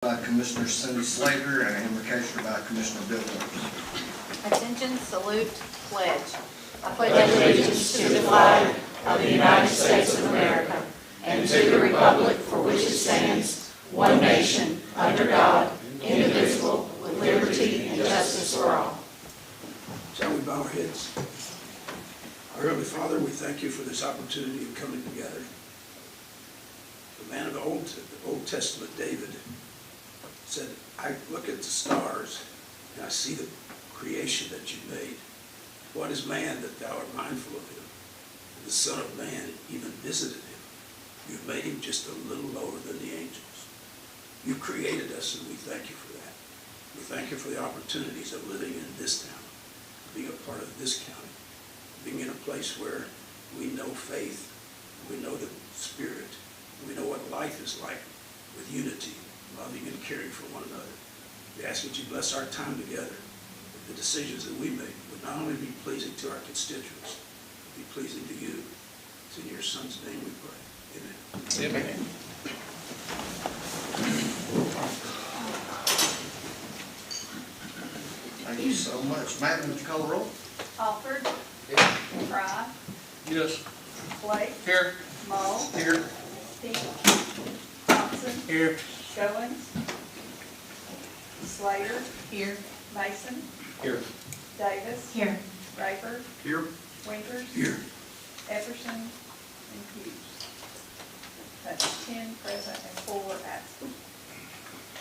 By Commissioner Cindy Slater and invocation by Commissioner Bill Williams. Attention, salute, pledge. I pledge allegiance to the flag of the United States of America and to the republic for which it stands, one nation, under God, indivisible, with liberty and justice for all. Shall we bow our heads? Our Heavenly Father, we thank you for this opportunity of coming together. The man of the Old Testament, David, said, I look at the stars and I see the creation that you made. What is man that thou art mindful of him? And the Son of Man even visited him. You've made him just a little lower than the angels. You created us and we thank you for that. We thank you for the opportunities of living in this town, being a part of this county, being in a place where we know faith, we know the Spirit, we know what life is like with unity, loving and caring for one another. We ask that you bless our time together, that the decisions that we make would not only be pleasing to our constituents, but be pleasing to you. It's in your Son's name we pray. Amen. Amen. Thank you so much. Madam, would you call the roll? Alford. Fry. Yes. Blake. Here. Mull. Here. Peak. Thompson. Here. Goins. Slater. Here. Mason. Here. Davis. Here. Raper. Here. Winters. Here. Epperson. And Hughes. That's 10 present and 4 absent.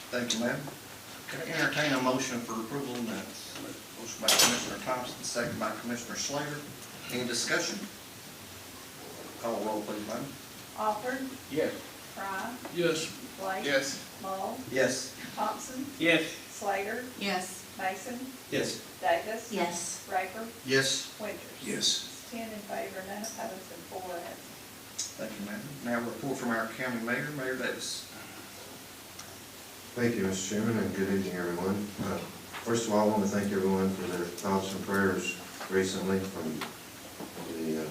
Thank you, ma'am. Can I entertain a motion for approval of minutes? Motion by Commissioner Thompson, second by Commissioner Slater. Any discussion? Call the roll, please, ma'am. Alford. Yes. Fry. Yes. Blake. Yes. Mull. Yes. Thompson. Yes. Slater. Yes. Mason. Yes. Davis. Yes. Raper. Yes. Winters. Yes. 10 in favor, none opposed, and 4 absent. Thank you, ma'am. Now, report from our county mayor, Mayor Davis. Thank you, Mr. Chairman, and good evening, everyone. First of all, I want to thank everyone for their thoughts and prayers recently from the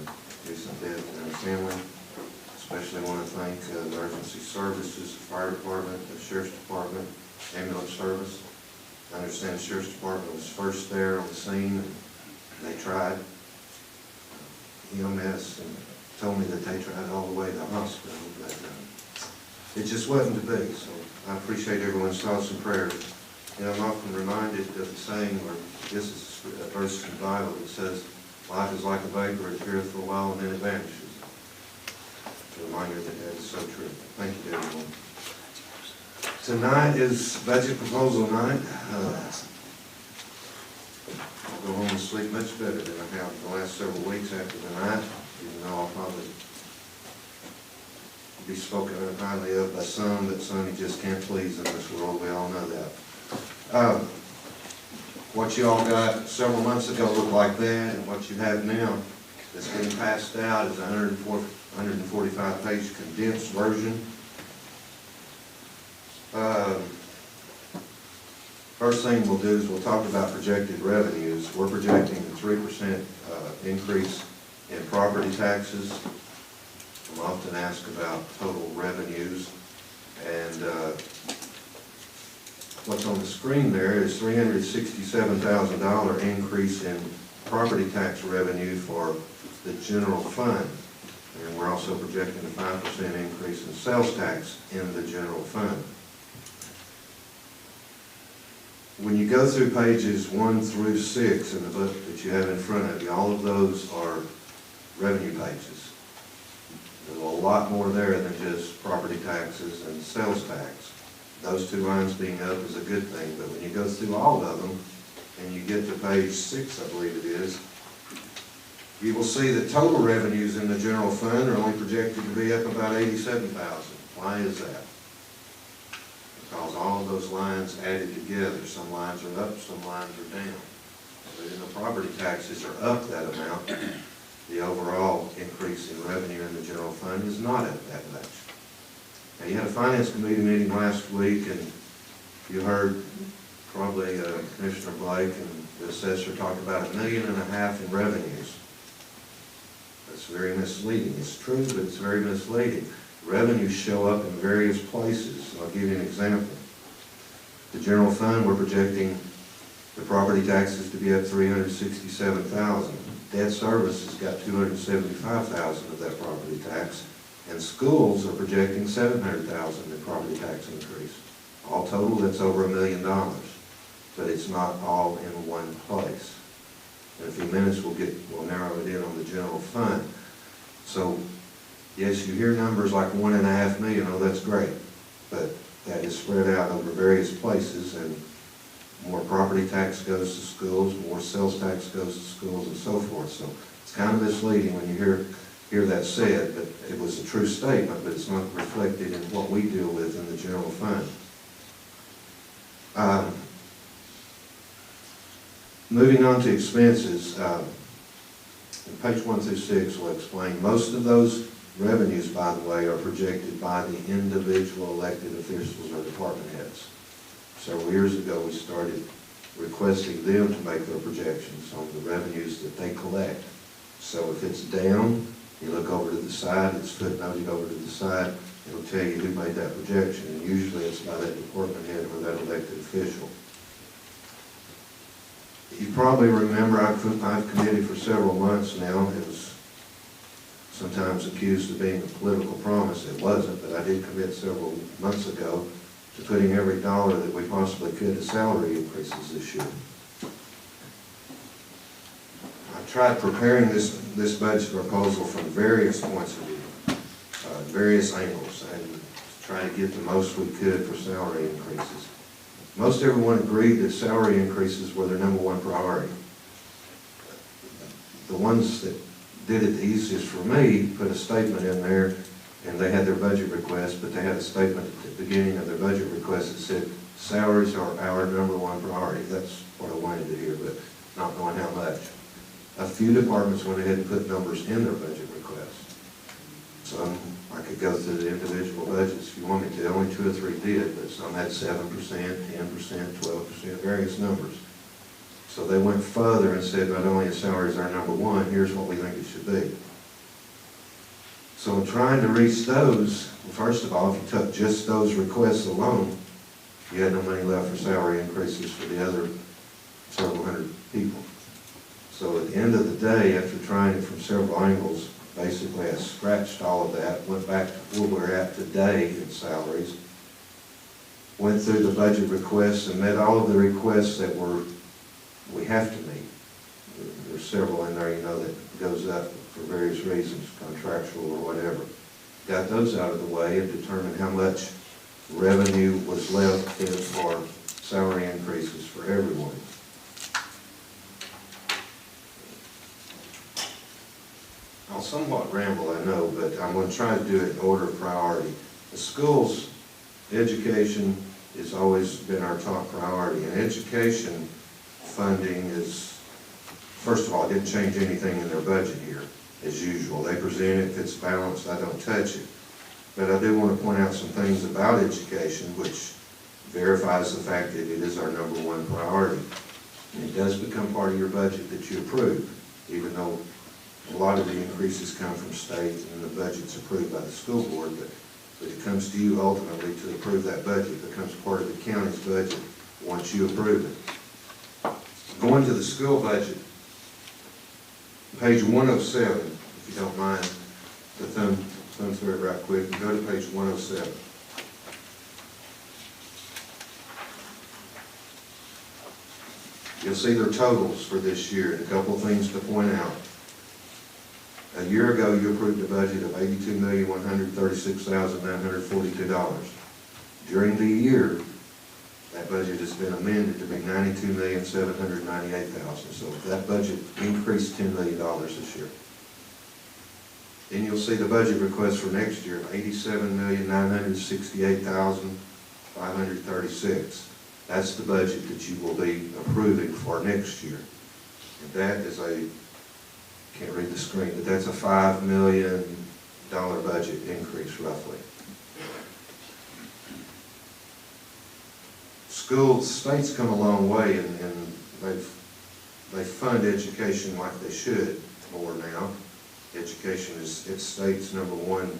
recent death in our family. Especially want to thank the emergency services, the fire department, the sheriff's department, ambulance service. I understand the sheriff's department was first there on the scene, and they tried. EMS and told me that they tried all the way to the hospital, but it just wasn't to be. So I appreciate everyone's thoughts and prayers. And I'm often reminded of the saying, or this is a verse in the Bible that says, life is like a vapor, it appeareth for a while and then it vanishes. It's a reminder that that is so true. Thank you to everyone. Tonight is budget proposal night. I'll go home and sleep much better than I have the last several weeks after the night, even though I'll probably be spoken highly of by some, but some you just can't please in this world. We all know that. What you all got several months ago looked like that, and what you have now that's being passed out is a 145-page condensed version. First thing we'll do is we'll talk about projected revenues. We're projecting a 3% increase in property taxes. I'm often asked about total revenues, and what's on the screen there is $367,000 increase in property tax revenue for the general fund. And we're also projecting a 5% increase in sales tax in the general fund. When you go through pages 1 through 6 in the book that you have in front of you, all of those are revenue pages. There's a lot more there than just property taxes and sales tax. Those two lines being up is a good thing, but when you go through all of them and you get to page 6, I believe it is, you will see that total revenues in the general fund are only projected to be up about $87,000. Why is that? Because all of those lines added together, some lines are up, some lines are down. So even the property taxes are up that amount, the overall increase in revenue in the general fund is not up that much. Now, you had a finance committee meeting last week, and you heard probably Commissioner Blake and the assessor talk about $1.5 million in revenues. That's very misleading. It's true, but it's very misleading. Revenues show up in various places. I'll give you an example. The general fund, we're projecting the property taxes to be up $367,000. Debt service has got $275,000 of that property tax, and schools are projecting $700,000 in property tax increase. All total, that's over $1 million, but it's not all in one place. In a few minutes, we'll narrow it in on the general fund. So, yes, you hear numbers like $1.5 million, oh, that's great, but that is spread out over various places, and more property tax goes to schools, more sales tax goes to schools, and so forth. So it's kind of misleading when you hear that said, but it was a true statement, but it's not reflected in what we deal with in the general fund. Moving on to expenses, page 1 through 6 will explain. Most of those revenues, by the way, are projected by the individual elected officials or department heads. Several years ago, we started requesting them to make their projections on the revenues that they collect. So if it's down, you look over to the side, it's footnoted over to the side, it'll tell you who made that projection, and usually it's by that department head or that elected official. You probably remember I've committed for several months now. It was sometimes accused of being a political promise. It wasn't, but I did commit several months ago to putting every dollar that we possibly could to salary increases this year. I tried preparing this budget proposal from various points of view, various angles, and trying to get the most we could for salary increases. Most everyone agreed that salary increases were their number one priority. The ones that did it the easiest for me put a statement in there, and they had their budget request, but they had a statement at the beginning of their budget request that said, salaries are our number one priority. That's what I wanted to hear, but not knowing how much. A few departments went ahead and put numbers in their budget request. Some, I could go through the individual budgets if you want me to. Only 2 or 3 did, but some had 7%, 10%, 12%, various numbers. So they went further and said, not only is salaries our number one, here's what we think it should be. So in trying to reach those, well, first of all, if you took just those requests alone, you had no money left for salary increases for the other several hundred people. So at the end of the day, after trying it from several angles, basically I scratched all of that, went back to where we're at today in salaries, went through the budget requests and met all of the requests that we have to meet. There's several in there, you know, that goes up for various reasons, contractual or whatever. Got those out of the way and determined how much revenue was left for salary increases for everyone. I'll somewhat ramble, I know, but I'm going to try to do it in order of priority. The schools, education has always been our top priority, and education funding is, first of all, it didn't change anything in their budget here, as usual. They present it, if it's balanced, I don't touch it. But I do want to point out some things about education which verifies the fact that it is our number one priority. And it does become part of your budget that you approve, even though a lot of the increases come from state and the budget's approved by the school board, but it comes to you ultimately to approve that budget. It becomes part of the county's budget once you approve it. Going to the school budget, page 107, if you don't mind, the thumb through it right quick, and go to page 107. You'll see their totals for this year, and a couple of things to point out. A year ago, you approved a budget of $82,136,942. During the year, that budget has been amended to be $92,798,000. So that budget increased $10 million this year. Then you'll see the budget request for next year of $87,968,536. That's the budget that you will be approving for next year. And that is can't read the screen, but that's a $5 million budget increase roughly. States come a long way, and they fund education like they should more now. Education is its state's number one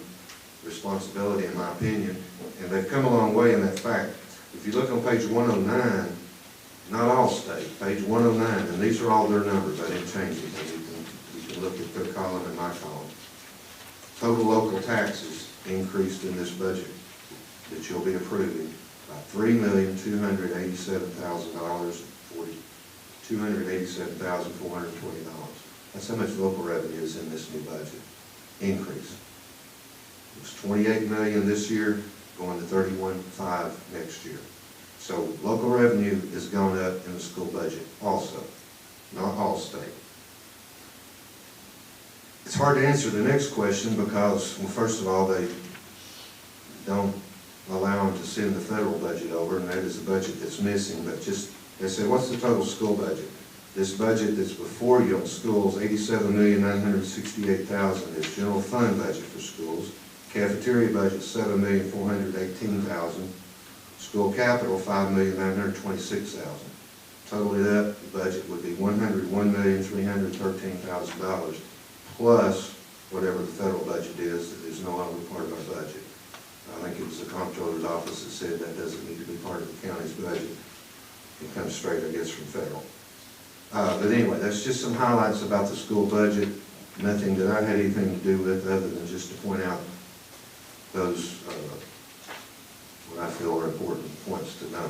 responsibility, in my opinion, and they've come a long way in that fact. If you look on page 109, not all state, page 109, and these are all their numbers, I didn't change anything. You can look at their column and my column. Total local taxes increased in this budget that you'll be approving by $3,287,000, $287,420. That's how much local revenue is in this new budget increase. It was $28 million this year, going to $31.5 next year. So local revenue has gone up in the school budget also, not all state. It's hard to answer the next question because, well, first of all, they don't allow them to send the federal budget over, and that is the budget that's missing, but just, they said, what's the total school budget? This budget that's before you on schools, $87,968,000 is general fund budget for schools. Cafeteria budget, $7,418,000. School capital, $5,926,000. Total it up, the budget would be $101,313,000 plus whatever the federal budget is that is no longer part of our budget. I think it was the comptroller's office that said that doesn't need to be part of the county's budget. It comes straight, I guess, from federal. But anyway, that's just some highlights about the school budget. Nothing that I had anything to do with other than just to point out those, what I feel are important points to know.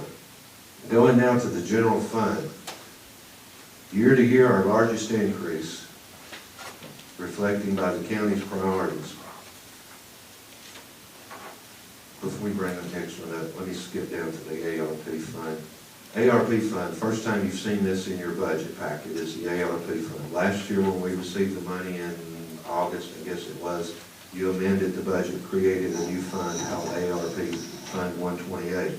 Going now to the general fund. Year to year, our largest increase, reflecting by the county's priorities. Before we bring the next one up, let me skip down to the ARP fund. ARP fund, first time you've seen this in your budget packet is the ARP fund. Last year when we received the money in August, I guess it was, you amended the budget, created a new fund called ARP Fund 128.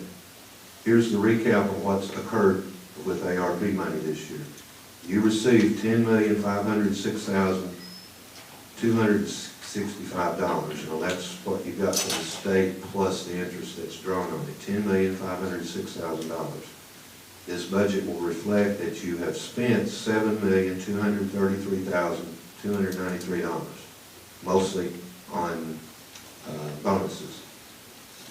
Here's the recap of what's occurred with ARP money this year. You received $10,506,265. Now that's what you got from the state plus the interest that's drawn on it, $10,506,000. This budget will reflect that you have spent $7,233,293, mostly on bonuses.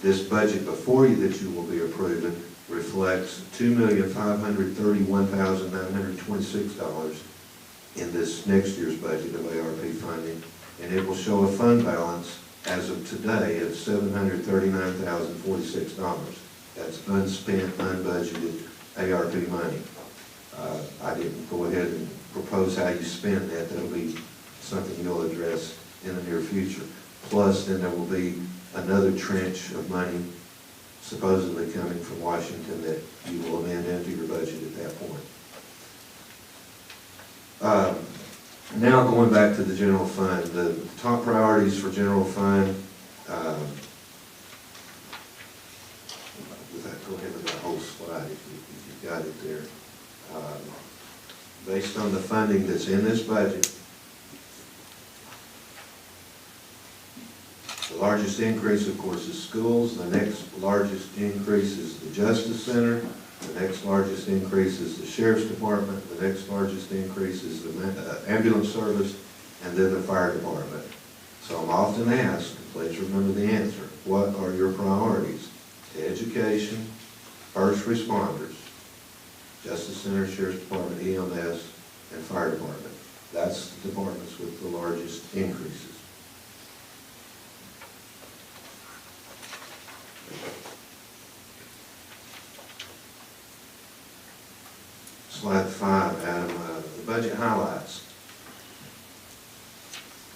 This budget before you that you will be approving reflects $2,531,926 in this next year's budget of ARP funding, and it will show a fund balance as of today of $739,046. That's unspent, unbudgeted ARP money. I didn't go ahead and propose how you spend that. That'll be something you'll address in the near future. Plus, then there will be another tranche of money supposedly coming from Washington that you will amend into your budget at that point. Now going back to the general fund, the top priorities for general fund, go ahead with that whole slide if you've got it there. Based on the funding that's in this budget, the largest increase, of course, is schools. The next largest increase is the Justice Center. The next largest increase is the Sheriff's Department. The next largest increase is the ambulance service, and then the fire department. So I'm often asked, please remember the answer, what are your priorities? Education, first responders, Justice Center, Sheriff's Department, EMS, and fire department. That's the departments with the largest increases. Slide 5, Adam, the budget highlights.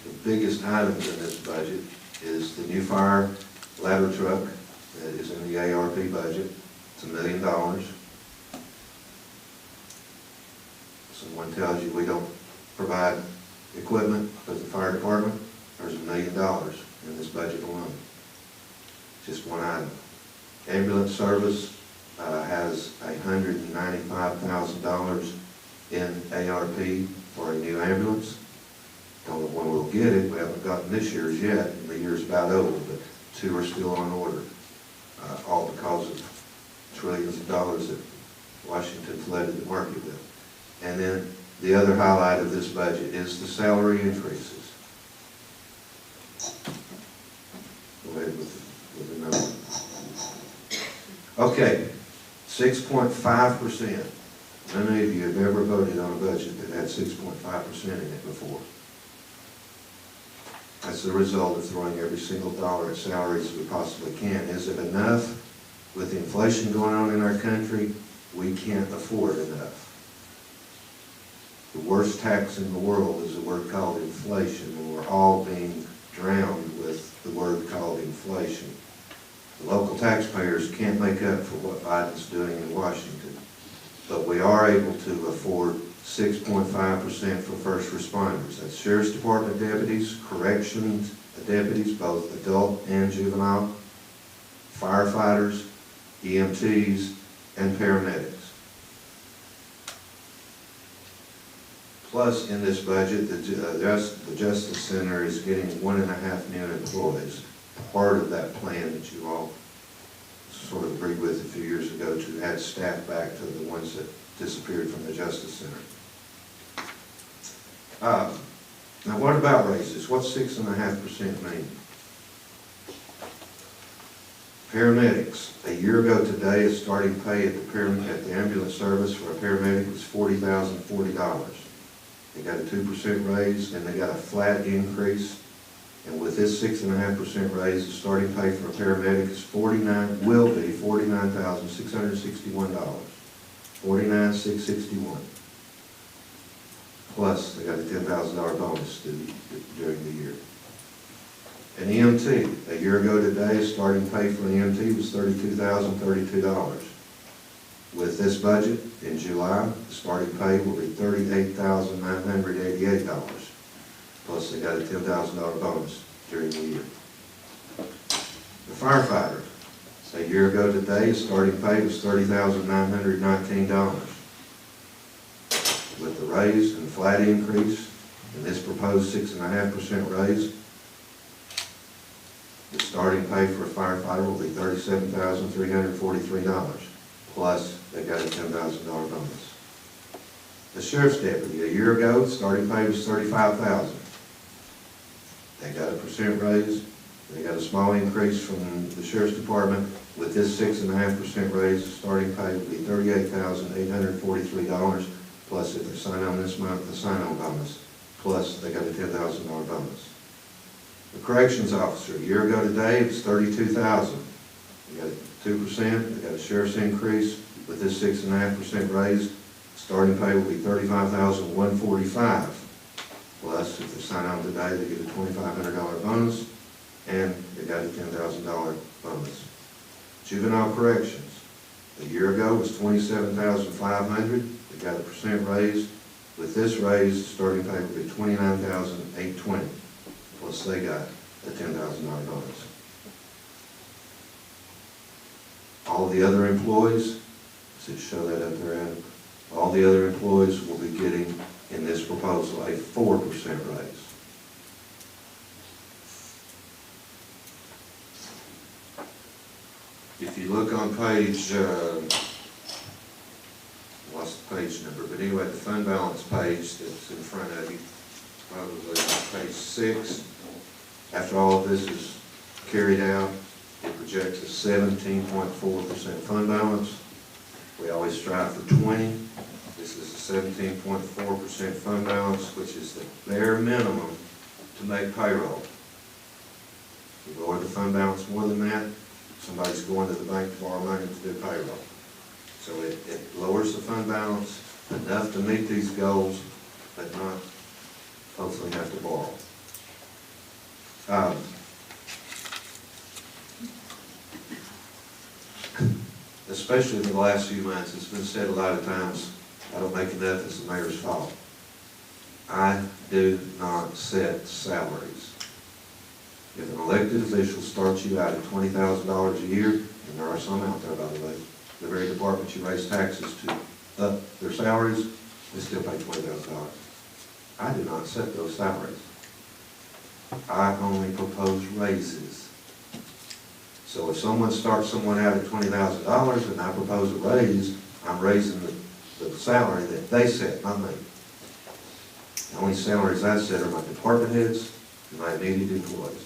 The biggest items in this budget is the new fire ladder truck that is in the ARP budget. It's $1 million. Someone tells you we don't provide equipment for the fire department, there's $1 million in this budget alone. Just one item. Ambulance service has $195,000 in ARP for a new ambulance. Don't know when we'll get it. We haven't gotten this year's yet. The year's about over, but 2 are still on order. All because of trillions of dollars that Washington flooded the market with. And then the other highlight of this budget is the salary increases. Go ahead with the number. Okay, 6.5%. Many of you have ever voted on a budget that had 6.5% in it before. That's the result of throwing every single dollar at salaries we possibly can. Is it enough? With the inflation going on in our country, we can't afford enough. The worst tax in the world is a word called inflation, and we're all being drowned with the word called inflation. The local taxpayers can't make up for what Biden's doing in Washington, but we are able to afford 6.5% for first responders. That's Sheriff's Department deputies, corrections deputies, both adult and juvenile, firefighters, EMTs, and paramedics. Plus, in this budget, the Justice Center is getting 1.5 new employees. Part of that plan that you all sort of agreed with a few years ago to add staff back to the ones that disappeared from the Justice Center. Now, what about raises? What's 6.5% mean? Paramedics. A year ago today, a starting pay at the ambulance service for a paramedic was $40,040. They got a 2% raise, and they got a flat increase. And with this 6.5% raise, the starting pay for a paramedic is will be $49,661. $49,661. Plus, they got a $10,000 bonus during the year. An EMT, a year ago today, starting pay for an EMT was $32,032. With this budget, in July, the starting pay will be $38,988. Plus, they got a $10,000 bonus during the year. The firefighter, a year ago today, his starting pay was $30,919. With the raise and flat increase, and this proposed 6.5% raise, the starting pay for a firefighter will be $37,343. Plus, they got a $10,000 bonus. The sheriff's deputy, a year ago, starting pay was $35,000. They got a % raise. They got a small increase from the sheriff's department. With this 6.5% raise, the starting pay will be $38,843. Plus, if they sign on this month, the sign-on bonus. Plus, they got a $10,000 bonus. The corrections officer, a year ago today, it was $32,000. They got 2%. They got a sheriff's increase. With this 6.5% raise, starting pay will be $35,145. Plus, if they sign on today, they get a $2,500 bonus, and they got a $10,000 bonus. Juvenile corrections, a year ago was $27,500. They got a % raise. With this raise, starting pay will be $29,820. Plus, they got a $10,000 bonus. All the other employees, should show that up there, Adam. All the other employees will be getting, in this proposal, a 4% raise. If you look on page, lost the page number, but anyway, the fund balance page that's in front of you, probably page 6. After all of this is carried out, it projects a 17.4% fund balance. We always strive for 20. This is a 17.4% fund balance, which is the bare minimum to make payroll. If you lower the fund balance more than that, somebody's going to the bank to borrow money to do payroll. So it lowers the fund balance enough to meet these goals, but not hopefully have to borrow. Especially in the last few months, it's been said a lot of times, I don't make enough, it's the mayor's fault. I do not set salaries. If an elected official starts you out at $20,000 a year, and there are some out there, by the way, the very department you raise taxes to up their salaries, they still pay $20,000. I do not set those salaries. I only propose raises. So if someone starts someone out at $20,000 and I propose a raise, I'm raising the salary that they set, not me. The only salaries I set are my department heads and my immediate employees.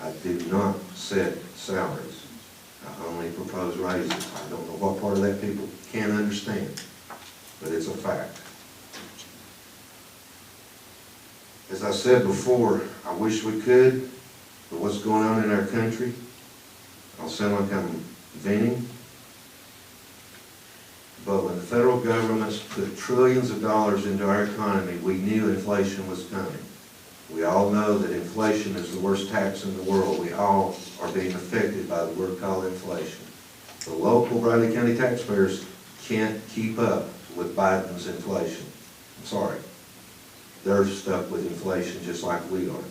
I do not set salaries. I only propose raises. I don't know what part of that people can't understand, but it's a fact. As I said before, I wish we could, but what's going on in our country, I'll sound like I'm venting, but when the federal government's put trillions of dollars into our economy, we knew inflation was coming. We all know that inflation is the worst tax in the world. We all are being affected by the word called inflation. The local Bradley County taxpayers can't keep up with Biden's inflation. I'm sorry. They're stuck with inflation just like we are.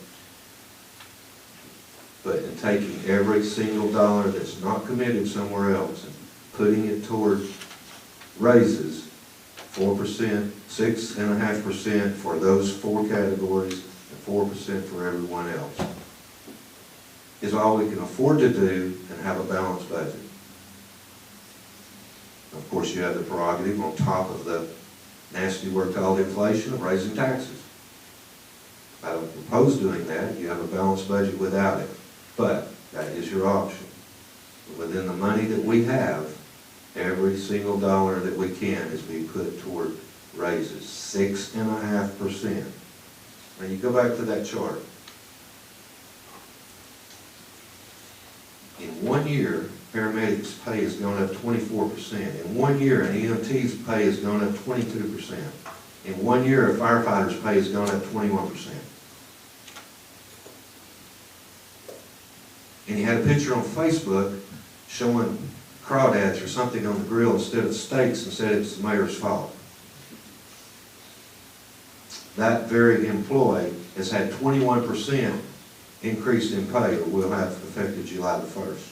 But in taking every single dollar that's not committed somewhere else and putting it toward raises, 4%, 6.5% for those 4 categories, and 4% for everyone else, is all we can afford to do and have a balanced budget. Of course, you have the prerogative on top of the nasty word called inflation of raising taxes. I don't propose doing that. You have a balanced budget without it. But that is your option. Within the money that we have, every single dollar that we can is being put toward raises, 6.5%. Now you go back to that chart. In 1 year, paramedics' pay has gone up 24%. In 1 year, an EMT's pay has gone up 22%. In 1 year, a firefighter's pay has gone up 21%. And you had a picture on Facebook showing crawdads or something on the grill instead of steaks and said it's the mayor's fault. That very employee has had 21% increase in pay, or will have effective July the 1st.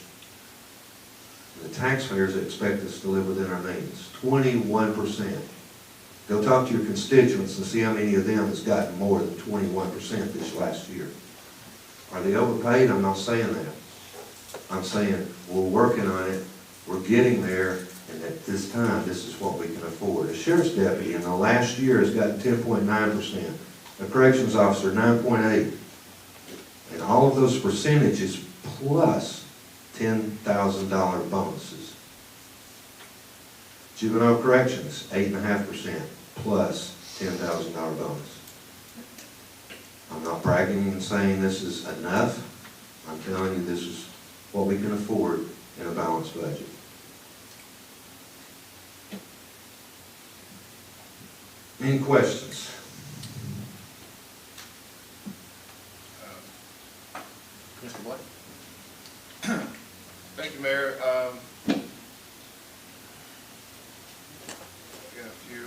The taxpayers expect us to live within our means. 21%. Go talk to your constituents and see how many of them has gotten more than 21% this last year. Are they overpaid? I'm not saying that. I'm saying we're working on it, we're getting there, and at this time, this is what we can afford. A sheriff's deputy in the last year has gotten 10.9%. A corrections officer, 9.8%. And all of those percentages plus $10,000 bonuses. Juvenile corrections, 8.5% plus $10,000 bonus. I'm not bragging and saying this is enough. I'm telling you this is what we can afford in a balanced budget. Any questions? Mr. Blake? Thank you, Mayor. Got a few.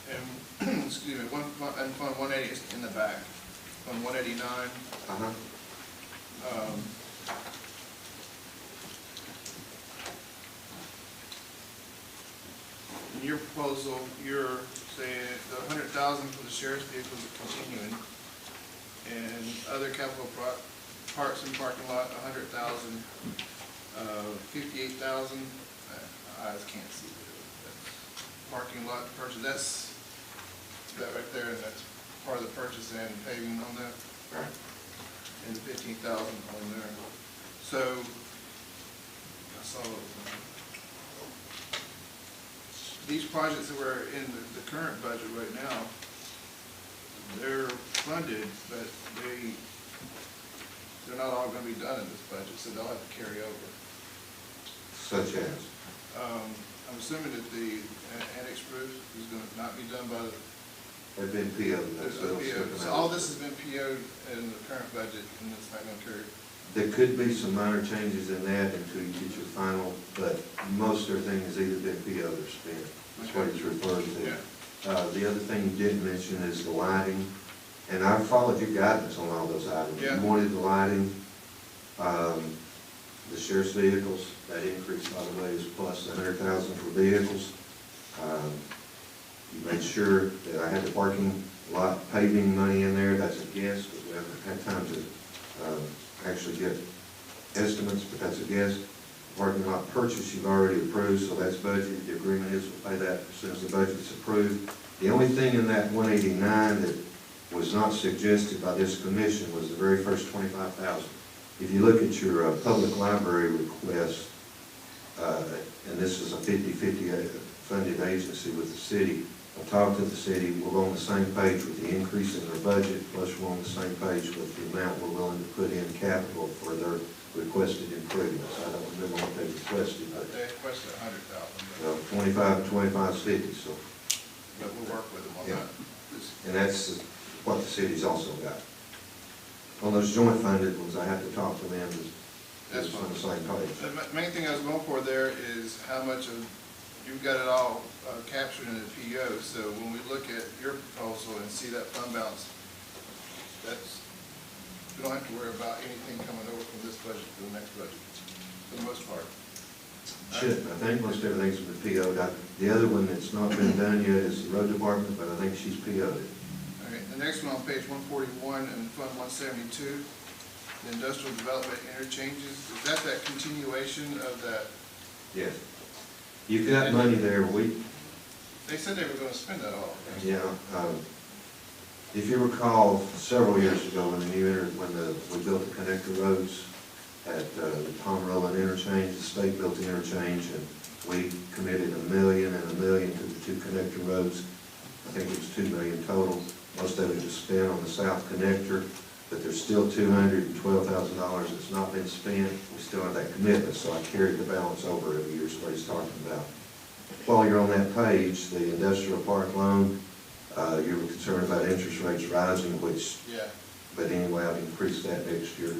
And, excuse me, Fund 180 is in the back. Fund 189. In your proposal, you're saying the $100,000 for the sheriff's vehicles is continuing, and other capital parks and parking lot, $100,000, 58,000. I just can't see that. Parking lot purchase. That's that right there, and that's part of the purchase and paving on that. Right. And 15,000 on there. So I saw these projects that were in the current budget right now, they're funded, but they're not all going to be done in this budget, so they'll have to carry over. Such as? I'm assuming that the annex roof is going to not be done by the They've been PO'd. So all this has been PO'd in the current budget, and it's not going to carry. There could be some minor changes in that until you get your final, but most everything has either been PO'd or spent. That's what it's referred to. Yeah. The other thing you didn't mention is the lighting, and I followed your guidance on all those items. Yeah. You wanted the lighting, the sheriff's vehicles, that increase, by the way, is plus $100,000 for vehicles. You made sure that I had the parking lot paving money in there. That's a guess, because we haven't had time to actually get estimates, but that's a guess. Parking lot purchase you've already approved, so that's budget. The agreement is we'll pay that as soon as the budget's approved. The only thing in that 189 that was not suggested by this commission was the very first $25,000. If you look at your public library request, and this is a 50-50 funded agency with the city, I talked to the city, we're on the same page with the increase in their budget, plus we're on the same page with the amount we're willing to put in capital for their requested improvements. I don't remember what they requested, but They requested 100,000, 25 and 25 is 50, so, but we'll work with them on Yeah. that. This- and that's what the city's also got. On those joint funded ones, I have to talk to them, That's it's on the fine. same page. The main thing I was going for there is how much of, you've got it all captured in the PO, so when we look at your proposal and see that fund balance, that's, we don't have to worry about anything coming over from this budget to the next budget, for the most part. Shouldn't, I think most everything's been PO'd. The other one that's not been done yet is the road department, but I think she's PO'd it. All right, the next one on page 141 and Fund 172, the industrial development interchanges, is that continuation of that? Yes. You've got money there, They said they were gonna spend that all. yeah, if you recall, several years ago, when we built the connector roads at the Pomeroy interchange, the state built the interchange, and we committed $1 million and $1 million to the two connector roads. I think it was $2 million total. Most of it was spent on the south connector, but there's still $212,000 that's not been spent. We still have that commitment, so I carried the balance over every year, is what he's talking about. While you're on that page, the industrial park loan, you were concerned about interest rates rising, which, Yeah. but anyway, I've increased that next year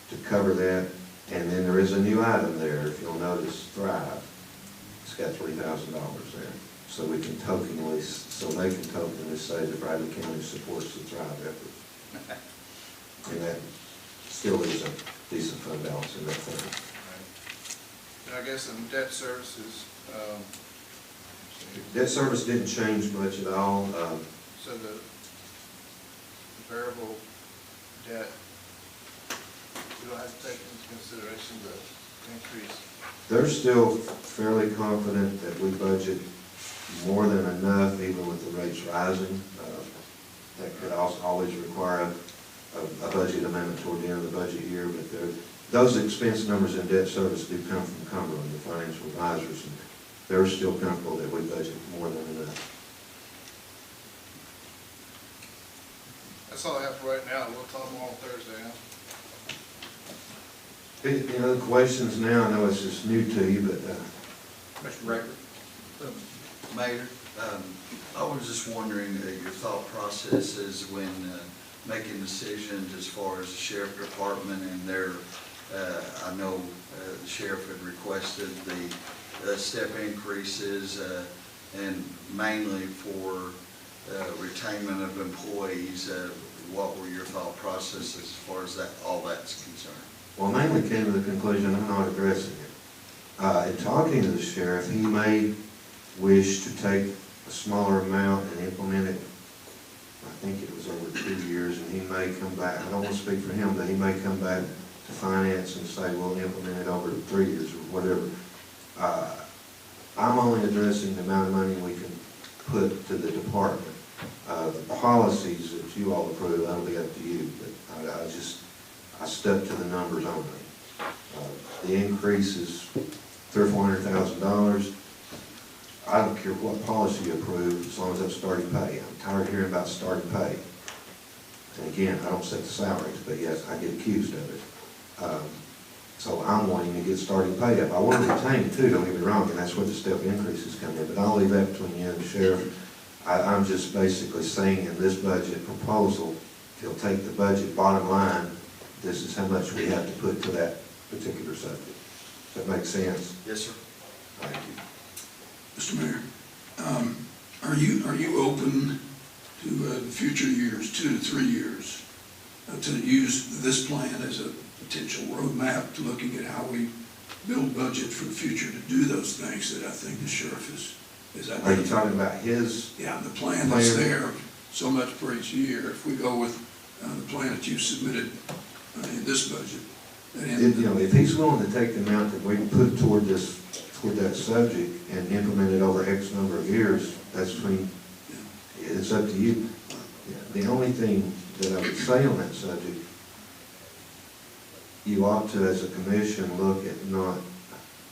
to cover that. And then there is a new item there, if you'll notice, Thrive. It's got $3,000 there. So we can tokenly, so they can tokenly say that Bradley County supports the Thrive effort. And that still is a decent fund balance in that fund. And I guess in debt services, Debt service didn't change much at all. so the variable debt, we don't have to take into consideration the increase. They're still fairly confident that we budget more than enough, even with the rates rising. That could also always require a budget amendment toward the end of the budget year, but those expense numbers in debt service do come from Cumberland, the financial advisors, and they're still comfortable that we budget more than enough. That's all I have for right now. We'll talk more on Thursday, huh? Any other questions now? I know it's just new to you, but, Mr. Raker? Mayor, I was just wondering your thought processes when making decisions as far as the sheriff department and their, I know the sheriff had requested the step increases and mainly for retainment of employees. What were your thought processes as far as that, all that's concerned? well, mainly came to the conclusion I'm not addressing it. In talking to the sheriff, he may wish to take a smaller amount and implement it. I think it was over 2 years, and he may come back. I don't want to speak for him, but he may come back to finance and say, we'll implement it over 3 years or whatever. I'm only addressing the amount of money we can put to the department. The policies that you all approve, that'll be up to you, but I stuck to the numbers only. The increase is $300,000 or $400,000. I don't care what policy you approve, as long as that's starting pay. I'm tired of hearing about starting pay. And again, I don't set the salaries, but yes, I get accused of it. So I'm wanting to get starting pay up. I want to retain too, don't get me wrong, and that's where the step increases come in, but I'll leave that between you and the sheriff. I'm just basically saying in this budget proposal, he'll take the budget bottom line, this is how much we have to put to that particular subject. Does that make sense? Yes, sir. Thank you. Mr. Mayor, are you open to future years, 2 to 3 years, to use this plan as a potential roadmap to looking at how we build budget for the future to do those things that I think the sheriff is Are you talking about his? Yeah, the plan that's there, so much for each year. If we go with the plan that you submitted in this budget, If he's willing to take the amount that we put toward that subject and implement it over X number of years, that's between, it's up to you. Yeah, the only thing that I would say on that subject, you ought to, as a commission, look at not,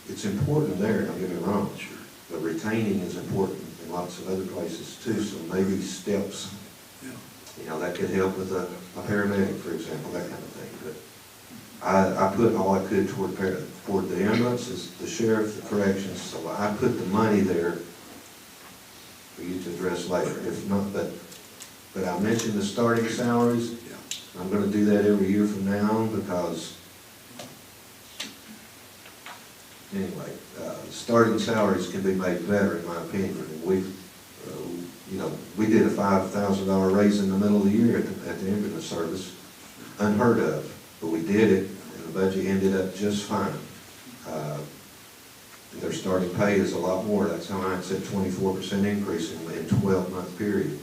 it's important there, don't get me wrong. Sure. But retaining is important in lots of other places too, so maybe steps, Yeah. you know, that could help with a paramedic, for example, that kind of thing. But I put all I could toward the ambulances, the sheriff, the corrections, so I put the money there for you to address later, if not, but I mentioned the starting salaries. Yeah. I'm gonna do that every year from now on because, anyway, starting salaries can be made better, in my opinion. And we did a $5,000 raise in the middle of the year at the ambulance service, unheard of, but we did it, and the budget ended up just fine. Their starting pay is a lot more. That's how I said 24% increase in a 12-month period.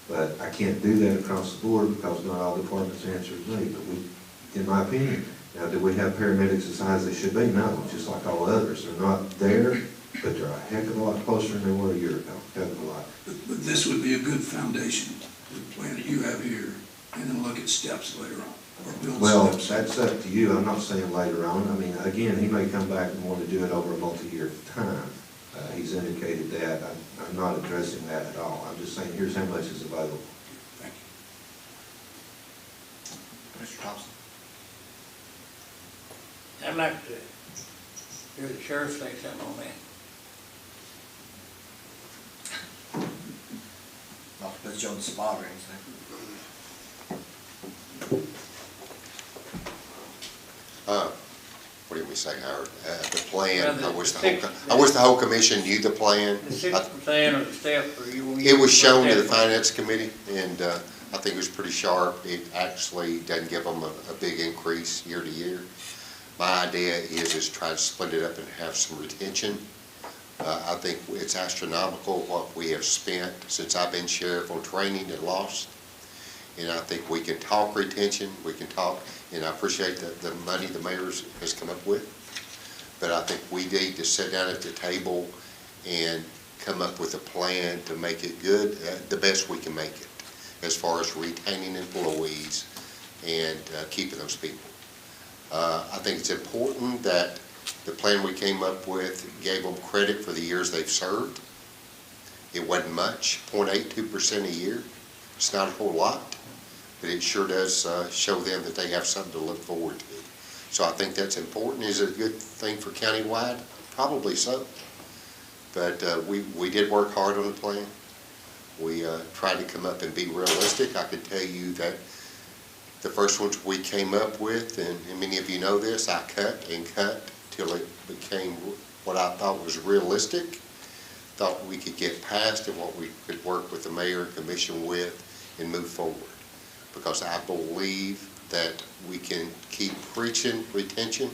But I can't do that across the board because not all departments answer me. But in my opinion, now, do we have paramedics as high as they should be? No, just like all others. They're not there, but they're a heck of a lot closer than they were a year ago. Heck of a lot. But this would be a good foundation, the plan that you have here, and then look at steps later on, or build Well, steps. that's up to you. I'm not saying later on. I mean, again, he may come back and want to do it over a multi-year time. He's indicated that. I'm not addressing that at all. I'm just saying, here's how much is available. Thank you. Mr. Thompson? I'd like to hear the sheriff say something on that. Not to put you on the spot or anything. What did we say, Howard? The plan, Well, I wish the the whole commission knew the plan. The 6% or the step, or you? It was shown to the finance committee, and I think it was pretty sharp. It actually doesn't give them a big increase year to year. My idea is try to split it up and have some retention. I think it's astronomical what we have spent since I've been sheriff on training and loss. And I think we can talk retention, we can talk, and I appreciate the money the mayor has come up with. But I think we need to sit down at the table and come up with a plan to make it good, the best we can make it, as far as retaining employees and keeping those people. I think it's important that the plan we came up with gave them credit for the years they've served. It wasn't much, 0.82% a year. It's not a whole lot, but it sure does show them that they have something to look forward to. So I think that's important. Is it a good thing for countywide? Probably so. But we did work hard on the plan. We tried to come up and be realistic. I can tell you that the first ones we came up with, and many of you know this, I cut and cut till it became what I thought was realistic. Thought we could get past and what we could work with the mayor and commission with and move forward. Because I believe that we can keep preaching retention,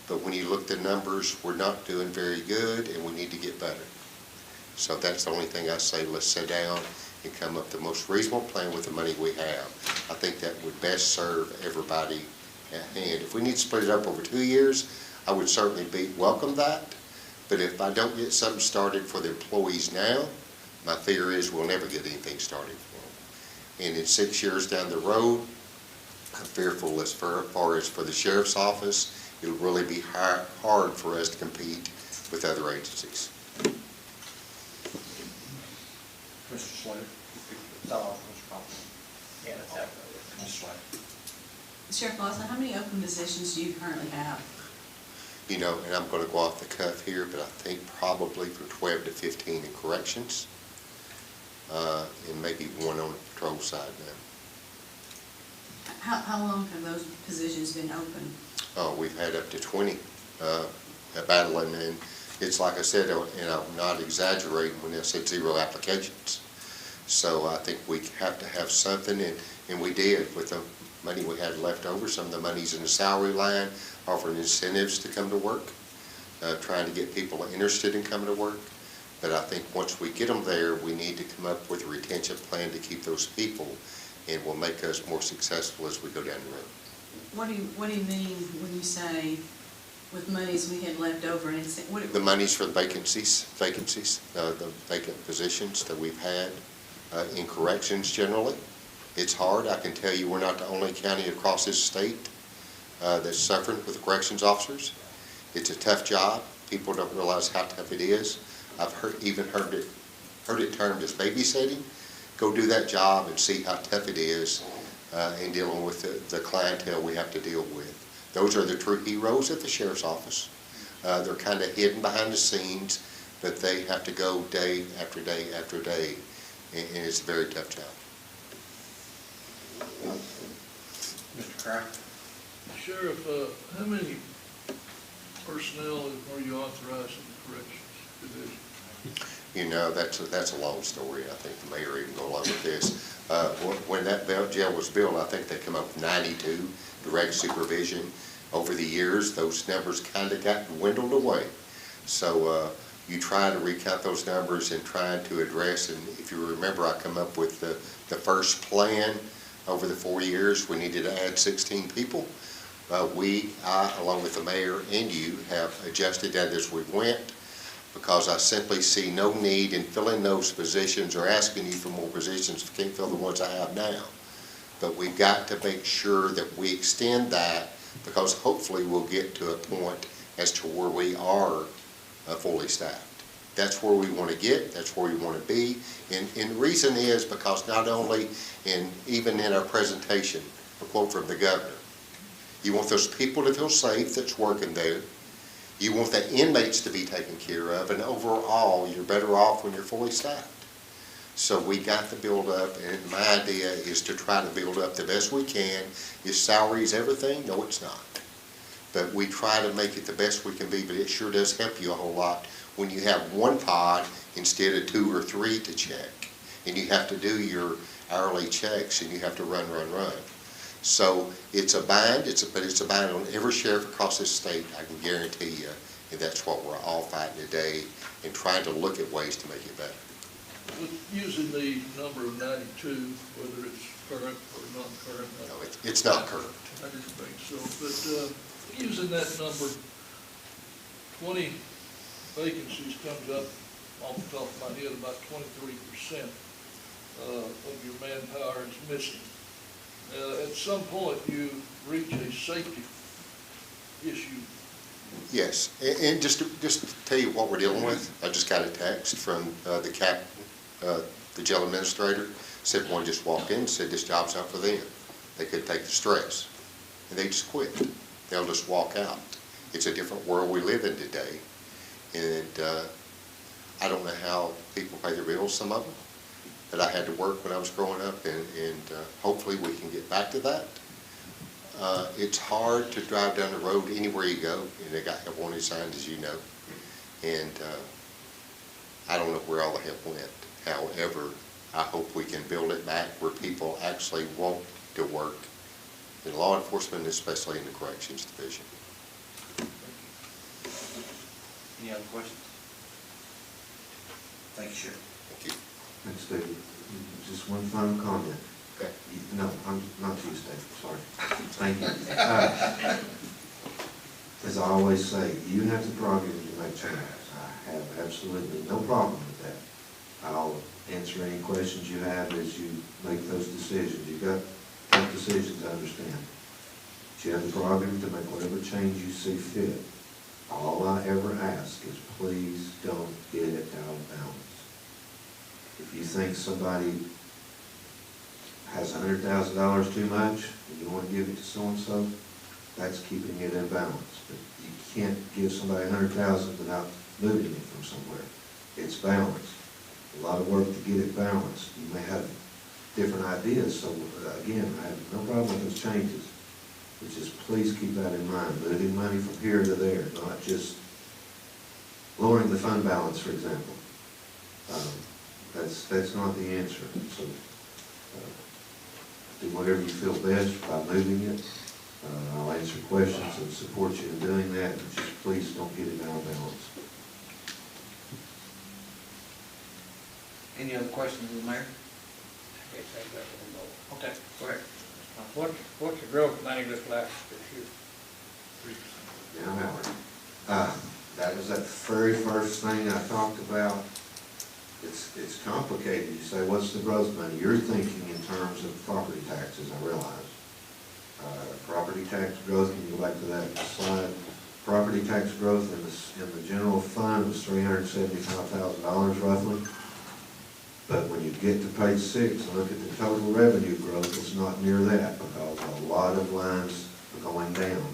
but when you look at the numbers, we're not doing very good and we need to get better. So that's the only thing I say, let's sit down and come up with the most reasonable plan with the money we have. I think that would best serve everybody at hand. If we need to split it up over 2 years, I would certainly welcome that. But if I don't get something started for the employees now, my fear is we'll never get anything started for them. And in 6 years down the road, I'm fearful as far as for the sheriff's office, it'll really be hard for us to compete with other agencies. Mr. Slater? Is that all, Mr. Thompson? Yeah, that's it. Mr. Slater? Sheriff Lawson, how many open positions do you currently have? You know, and I'm going to go off the cuff here, but I think probably from 12 to 15 in corrections, and maybe one on the patrol side now. How long have those positions been open? We've had up to 20 battling, and it's like I said, and I'm not exaggerating when I said 0 applications. So I think we have to have something, and we did with the money we had left over. Some of the money's in the salary line, offering incentives to come to work, trying to get people interested in coming to work. But I think once we get them there, we need to come up with a retention plan to keep those people, and will make us more successful as we go down the road. What do you mean when you say with monies we had left over and The monies for the vacancies, the vacant positions that we've had, in corrections generally. It's hard. I can tell you we're not the only county across this state that's suffering with corrections officers. It's a tough job. People don't realize how tough it is. I've even heard it termed as babysitting. Go do that job and see how tough it is in dealing with the clientele we have to deal with. Those are the true heroes at the sheriff's office. They're kind of hidden behind the scenes, but they have to go day after day after day, and it's a very tough job. Mr. Cry? Sheriff, how many personnel are you authorized in the corrections division? You know, that's a long story. I think the mayor even go along with this. When that jail was built, I think they come up with 92 direct supervision. Over the years, those numbers kind of got dwindled away. So you try to recount those numbers and try to address, and if you remember, I come up with the first plan over the 4 years. We needed to add 16 people. I, along with the mayor and you, have adjusted that as we went, because I simply see no need in filling those positions or asking you for more positions if you can't fill the ones I have now. But we've got to make sure that we extend that, because hopefully we'll get to a point as to where we are fully staffed. That's where we want to get, that's where we want to be. And the reason is because not only even in our presentation, a quote from the governor, you want those people to feel safe that's working there. You want the inmates to be taken care of, and overall, you're better off when you're fully staffed. So we got to build up, and my idea is to try to build up the best we can. Is salaries everything? No, it's not. But we try to make it the best we can be, but it sure does help you a whole lot when you have one pod instead of 2 or 3 to check. And you have to do your hourly checks, and you have to run. So it's a bind, but it's a bind on every sheriff across this state, I can guarantee you, and that's what we're all fighting today and trying to look at ways to make it better. Using the number of 92, whether it's current or non-current. No, it's not current. I didn't think so, but using that number, 20 vacancies comes up off the top of my head, about 23% of your manpower is missing. At some point, you reach a safety issue. Yes, and just to tell you what we're dealing with, I just got a text from the jail administrator, said one just walked in and said this job's not for them. They couldn't take the stress, and they just quit. They'll just walk out. It's a different world we live in today, and I don't know how people pay their bills, some of them, but I had to work when I was growing up, and hopefully we can get back to that. It's hard to drive down the road anywhere you go, and they got help wanted signs, as you know, and I don't know where all the help went. However, I hope we can build it back where people actually want to work in law enforcement, especially in the corrections division. Any other questions? Thank you, Sheriff. Thank you. Thanks, David. Just one final comment. Okay. No, I'm not you, David, sorry. Thank you. As I always say, you have the prerogative to make changes. I have absolutely no problem with that. I'll answer any questions you have as you make those decisions. You've got tough decisions, I understand. But you have the prerogative to make whatever change you see fit. All I ever ask is please don't get it out of balance. If you think somebody has $100,000 too much and you want to give it to so-and-so, that's keeping it in balance. But you can't give somebody $100,000 without moving it from somewhere. It's balanced. A lot of work to get it balanced. You may have different ideas, so again, I have no problem with those changes. But just please keep that in mind, moving money from here to there, not just lowering the fund balance, for example. That's not the answer. So do whatever you feel best by moving it. I'll answer questions and support you in doing that, but just please don't get it out of balance. Any other questions of the mayor? I guess I got one more. Okay, go ahead. What's the growth money look like this year? 3%. Now, Howard, that was that very first thing I talked about. it's complicated. You say, what's the growth money? You're thinking in terms of property taxes, I realize. Property tax growth, can you go back to that slide? Property tax growth in the general fund was $375,000 roughly. But when you get to page 6 and look at the total revenue growth, it's not near that because a lot of lines are going down.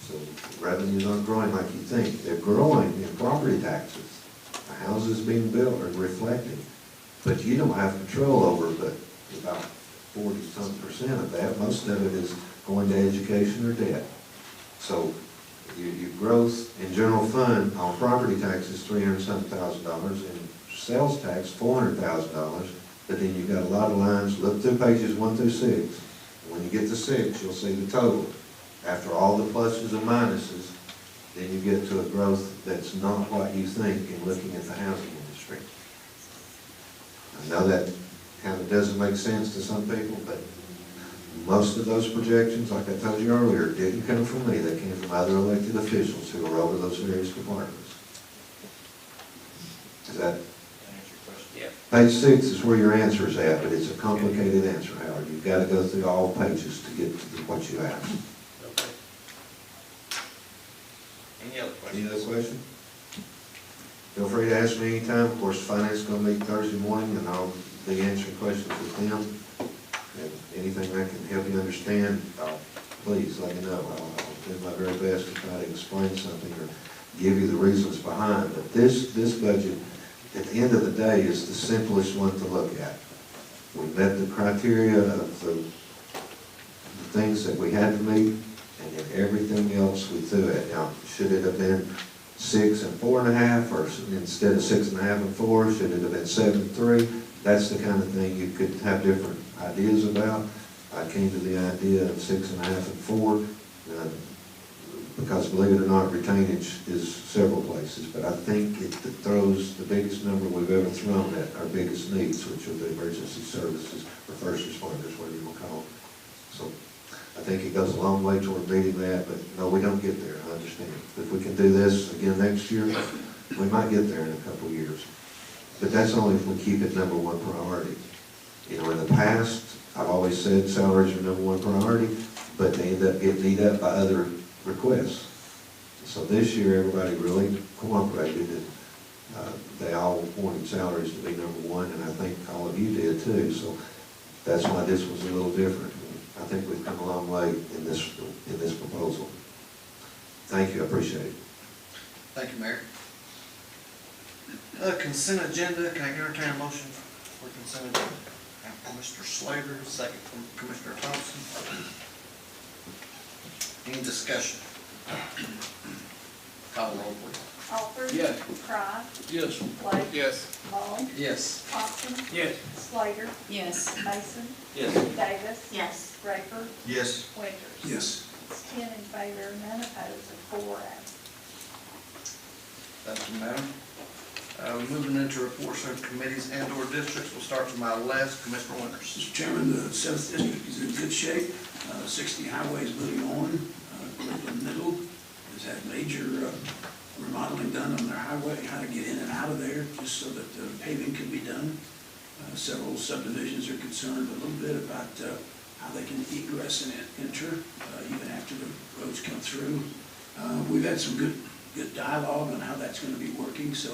So revenues aren't growing like you think. They're growing in property taxes. The houses being built are reflecting. But you don't have control over but about 40-some% of that. Most of it is going to education or debt. So your growth in general fund on property taxes, $300,000, and sales tax, $400,000, but then you've got a lot of lines. Look through pages 1 through 6. And when you get to 6, you'll see the total. After all the pluses and minuses, then you get to a growth that's not what you think in looking at the housing industry. I know that kind of doesn't make sense to some people, but most of those projections, like I told you earlier, didn't come from me. They came from other elected officials who are over those various departments. Is that? Yep. Page 6 is where your answer is at, but it's a complicated answer, Howard. You've got to go through all pages to get to what you asked. Okay. Any other questions? Any other question? Feel free to ask me anytime. Of course, finance is going to meet Thursday morning, and I'll be answering questions with them. And anything I can help you understand, please let me know. I'll do my very best to try to explain something or give you the reasons behind. But this budget, at the end of the day, is the simplest one to look at. We met the criteria of the things that we had to meet, and then everything else we threw at. Now, should it have been 6 and 4.5, or instead of 6.5 and 4, should it have been 7 and 3? That's the kind of thing you could have different ideas about. I came to the idea of 6.5 and 4, because believe it or not, retainage is several places, but I think it throws the biggest number we've ever thrown at our biggest needs, which are the emergency services or first responders, whatever you want to call them. So I think it goes a long way toward meeting that, but no, we don't get there, I understand. If we can do this again next year, we might get there in a couple of years. But that's only if we keep it number one priority. You know, in the past, I've always said salaries are number one priority, but they end up getting eat up by other requests. So this year, everybody really cooperated, and they all wanted salaries to be number one, and I think all of you did too. So that's why this was a little different. I think we've come a long way in this proposal. Thank you, I appreciate it. Thank you, Mayor. Consent agenda, can I entertain a motion for consent agenda? Mr. Slater, second from Commissioner Thompson. Any discussion? Call roll, please. Alford. Yes. Cry. Yes. Blake. Yes. Long. Yes. Thompson. Yes. Slater. Yes. Mason. Yes. Davis. Yes. Raker. Yes. Winters. Yes. It's 10 in favor, none opposed, and 4 absent. Thank you, Madam. Moving into reports of committees and/or districts, we'll start from my left, Commissioner Winters. Mr. Chairman, the 7th District is in good shape. 60 highways moving on. Cleveland Middle has had major remodeling done on their highway, how to get in and out of there, just so that the paving can be done. Several subdivisions are concerned a little bit about how they can egress and enter, even after the roads come through. We've had some good dialogue on how that's going to be working, so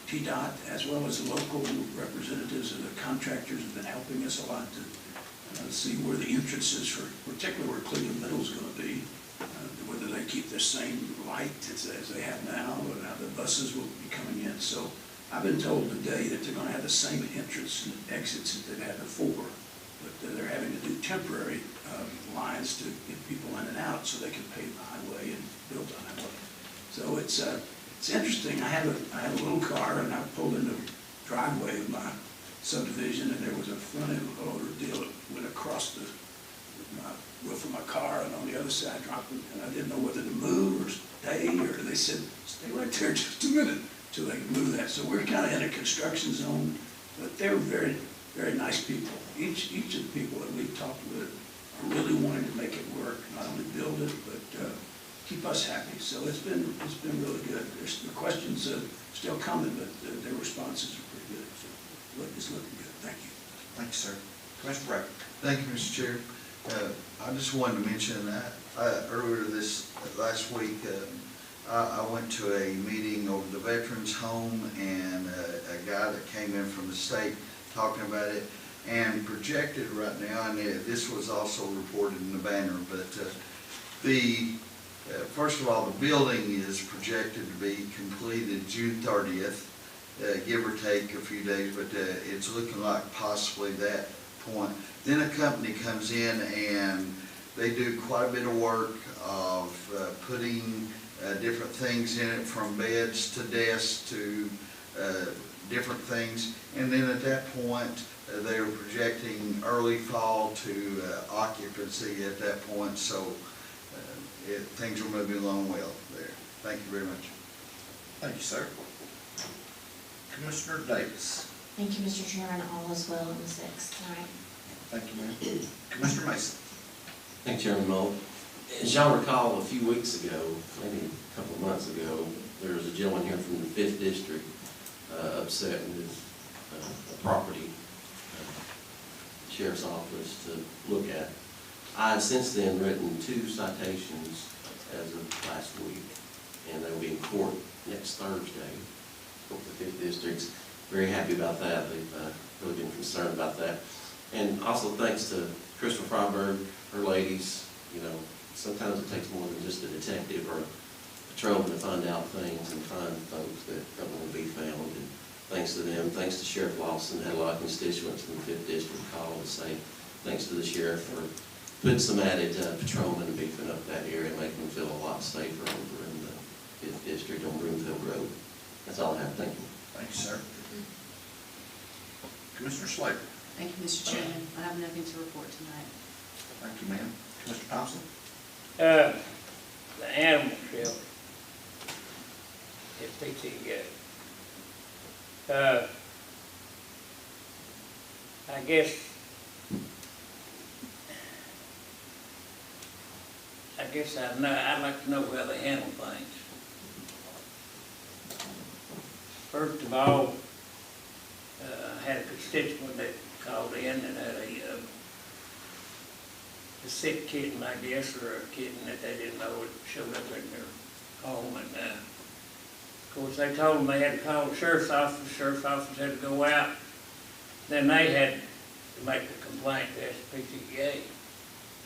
PDOT, as well as the local representatives and the contractors, have been helping us a lot to see where the entrances for, particularly where Cleveland Middle is going to be, whether they keep the same light as they have now, or how the buses will be coming in. So I've been told today that they're going to have the same entrance and exits that they've had before, but they're having to do temporary lines to get people in and out so they can pave the highway and build the highway. So it's interesting. I have a little car, and I pulled in the driveway of my subdivision, and there was a front end loader deal that went across the roof of my car, and on the other side dropped it, and I didn't know whether to move or stay, or they said, stay right there just a minute till they could move that. So we're kind of in a construction zone, but they're very, very nice people. Each of the people that we've talked with are really wanting to make it work, not only build it, but keep us happy. So it's been really good. The questions still coming, but their responses are pretty good. So it's looking good. Thank you. Thank you, sir. Commissioner Bray? Thank you, Mr. Chair. I just wanted to mention that earlier last week, I went to a meeting over the Veterans Home, and a guy that came in from the state talking about it, and projected right now, and this was also reported in the banner, but first of all, the building is projected to be completed June 30th, give or take a few days, but it's looking like possibly that point. Then a company comes in and they do quite a bit of work of putting different things in it, from beds to desks to different things. And then at that point, they are projecting early fall to occupancy at that point. So things are moving along well there. Thank you very much. Thank you, sir. Commissioner Davis? Thank you, Mr. Chairman. All is well in the 6th tonight. Thank you, ma'am. Commissioner Mason? Thank you, Chairman Moe. As y'all recall, a few weeks ago, maybe a couple of months ago, there was a gentleman here from the 5th District upset with a property sheriff's office to look at. I have since then written 2 citations as of last week, and they'll be in court next Thursday. The 5th District's very happy about that. They've really been concerned about that. And also thanks to Crystal Freiberg, her ladies. You know, sometimes it takes more than just a detective or a patrolman to find out things and find folks that don't want to be found. And thanks to them, thanks to Sheriff Lawson, had a lot of constituents in the 5th District call to say thanks to the sheriff for putting some added patrolmen and beefing up that area, making them feel a lot safer over in the 5th District on Broomfield Road. That's all I have. Thank you. Thank you, sir. Commissioner Slater? Thank you, Mr. Chairman. I have nothing to report tonight. Thank you, ma'am. Commissioner Thompson? The animal shelter at PTA. I guess I'd like to know how they handle things. First of all, I had a constituent that called in and had a sick kitten, I guess, or a kitten that they didn't know it showed up in their home. And of course, they told them they had to call the sheriff's office. The sheriff's office had to go out. Then they had to make the complaint to SPCA.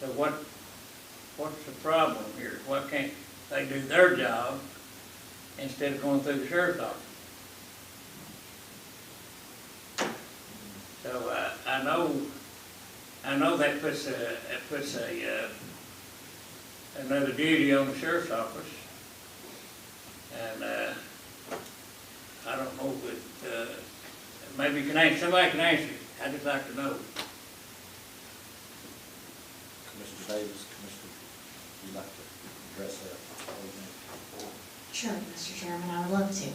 So what's the problem here? Why can't they do their job instead of going through the sheriff's office? So I know that puts another duty on the sheriff's office, and I don't know, but maybe somebody can answer it. I'd just like to know. Commissioner Davis, Commissioner, would you like to address that? Sure, Mr. Chairman, I would love to.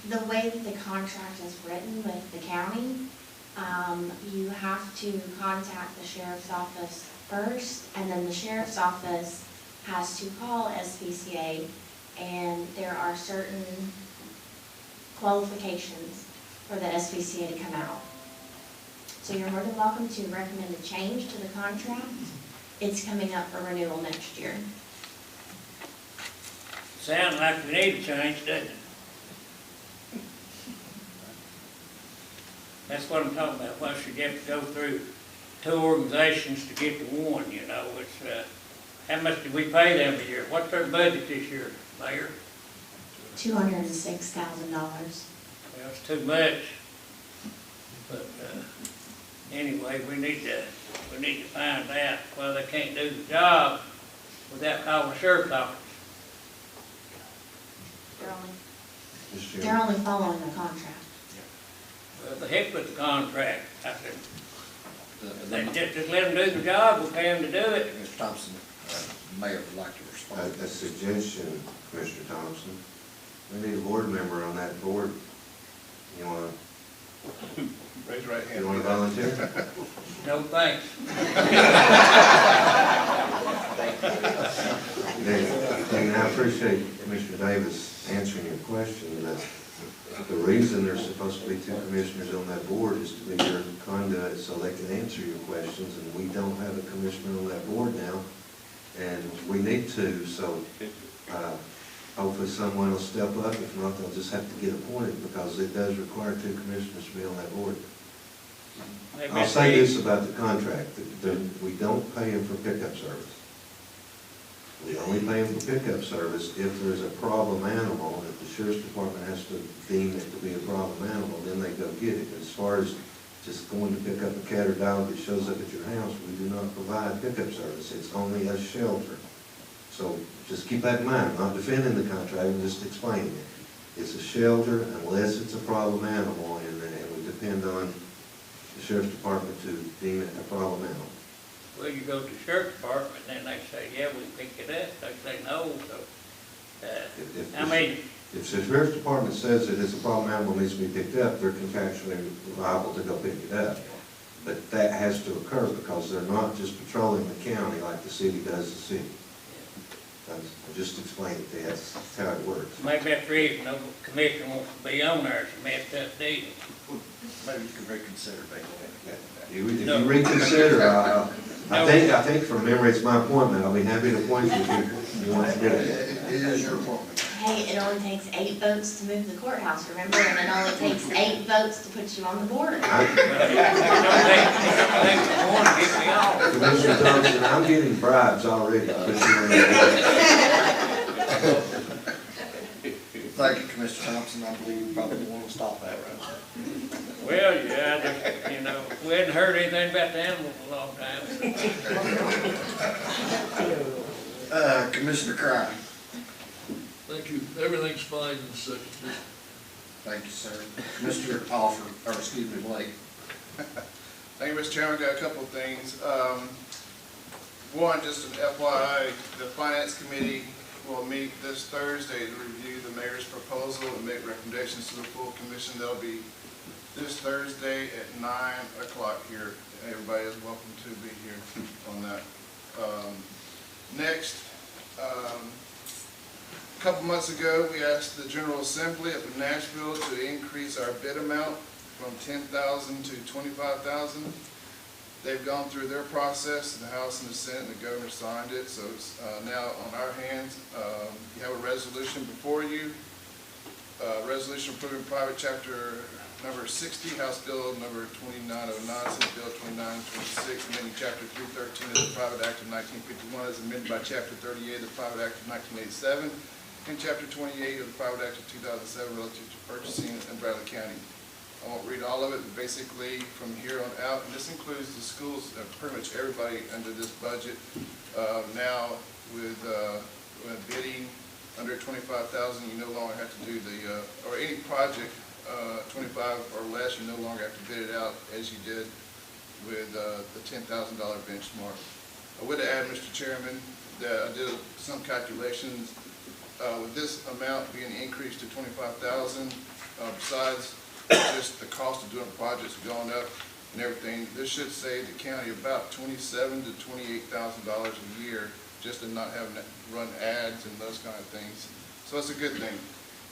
The way that the contract is written with the county, you have to contact the sheriff's office first, and then the sheriff's office has to call SPCA, and there are certain qualifications for the SPCA to come out. So you're more than welcome to recommend a change to the contract. It's coming up for renewal next year. Sounds like we need a change, doesn't it? That's what I'm talking about. Why should you have to go through 2 organizations to get to one, you know? It's, how much do we pay them a year? What's their budget this year, Mayor? $206,000. Well, it's too much. But, anyway, we need to find out why they can't do the job without calling the sheriff's office. They're only following the contract. Well, the heck with the contract. I said, just let them do the job, we'll pay them to do it. Mr. Thompson, Mayor would like to respond. A suggestion, Commissioner Thompson, we need a board member on that board. You want Raise your right hand. to volunteer? No thanks. Thank And I appreciate Commissioner Davis answering your question, that the reason there's supposed to be two commissioners on that board is to be your conduit so they can answer your questions, and we don't have a commissioner on that board now, and we need to, so, hopefully someone will step up. If not, they'll just have to get appointed, because it does require two commissioners to be on that board. I'll say this about the contract, that we don't pay them for pickup service. We only pay them for pickup service if there's a problem animal. If the sheriff's department has to deem it to be a problem animal, then they go get it. As far as just going to pick up a cat or dog that shows up at your house, we do not provide pickup service. It's only a shelter. So just keep that in mind. I'm not defending the contract, I'm just explaining it. It's a shelter unless it's a problem animal, and we depend on the sheriff's department to deem it a problem animal. Well, you go to the sheriff's department, and they say, yeah, we pick it up, they say no, so, If the sheriff's department says that it's a problem animal needs to be picked up, they're contractually liable to go pick it up. But that has to occur because they're not just patrolling the county like the city does the city. I just explained it to you, that's how it works. maybe that's the reason no commissioner wants to be on there, it's a messed up deal. Maybe you could reconsider, If you reconsider, I think from memory, it's my appointment. I'll be happy to appoint you if you want to do it. It is your appointment. Hey, it only takes 8 votes to move the courthouse, remember? And it only takes 8 votes to put you on the board. It don't take one to get me off. Commissioner Thompson, I'm getting bribes already. to put you on the board. Thank you, Commissioner Thompson. I believe you probably want to stop that, right? Well, yeah, I just, we hadn't heard anything about the animals in a long time. Commissioner Crine. Thank you. Everything's fine in the second district. Thank you, sir. Mr. Alford, or excuse me, Blake. Thank you, Mr. Chairman. Got a couple of things. One, just an FYI, the Finance Committee will meet this Thursday to review the mayor's proposal and make recommendations to the full commission. They'll be this Thursday at 9 o'clock here. Everybody is welcome to be here on that. Next, a couple months ago, we asked the General Assembly up in Nashville to increase our bid amount from $10,000 to $25,000. They've gone through their process in the House and the Senate, and the governor signed it, so it's now on our hands. You have a resolution before you, resolution approving private chapter number 60, House Bill number 2909, Senate Bill 2926, amending chapter 313 of the Private Act of 1951 as amended by chapter 38 of the Private Act of 1987, and chapter 28 of the Private Act of 2007 relative to purchasing in Bradley County. I won't read all of it, but basically from here on out, and this includes the schools, pretty much everybody under this budget. Now with bidding under 25,000, you no longer have to do the, or any project 25 or less, you no longer have to bid it out as you did with the $10,000 benchmark. I would add, Mr. Chairman, that I did some calculations with this amount being increased to 25,000, besides just the cost of doing projects going up and everything, this should save the county about $27,000 to $28,000 a year just in not having to run ads and those kind of things. So it's a good thing.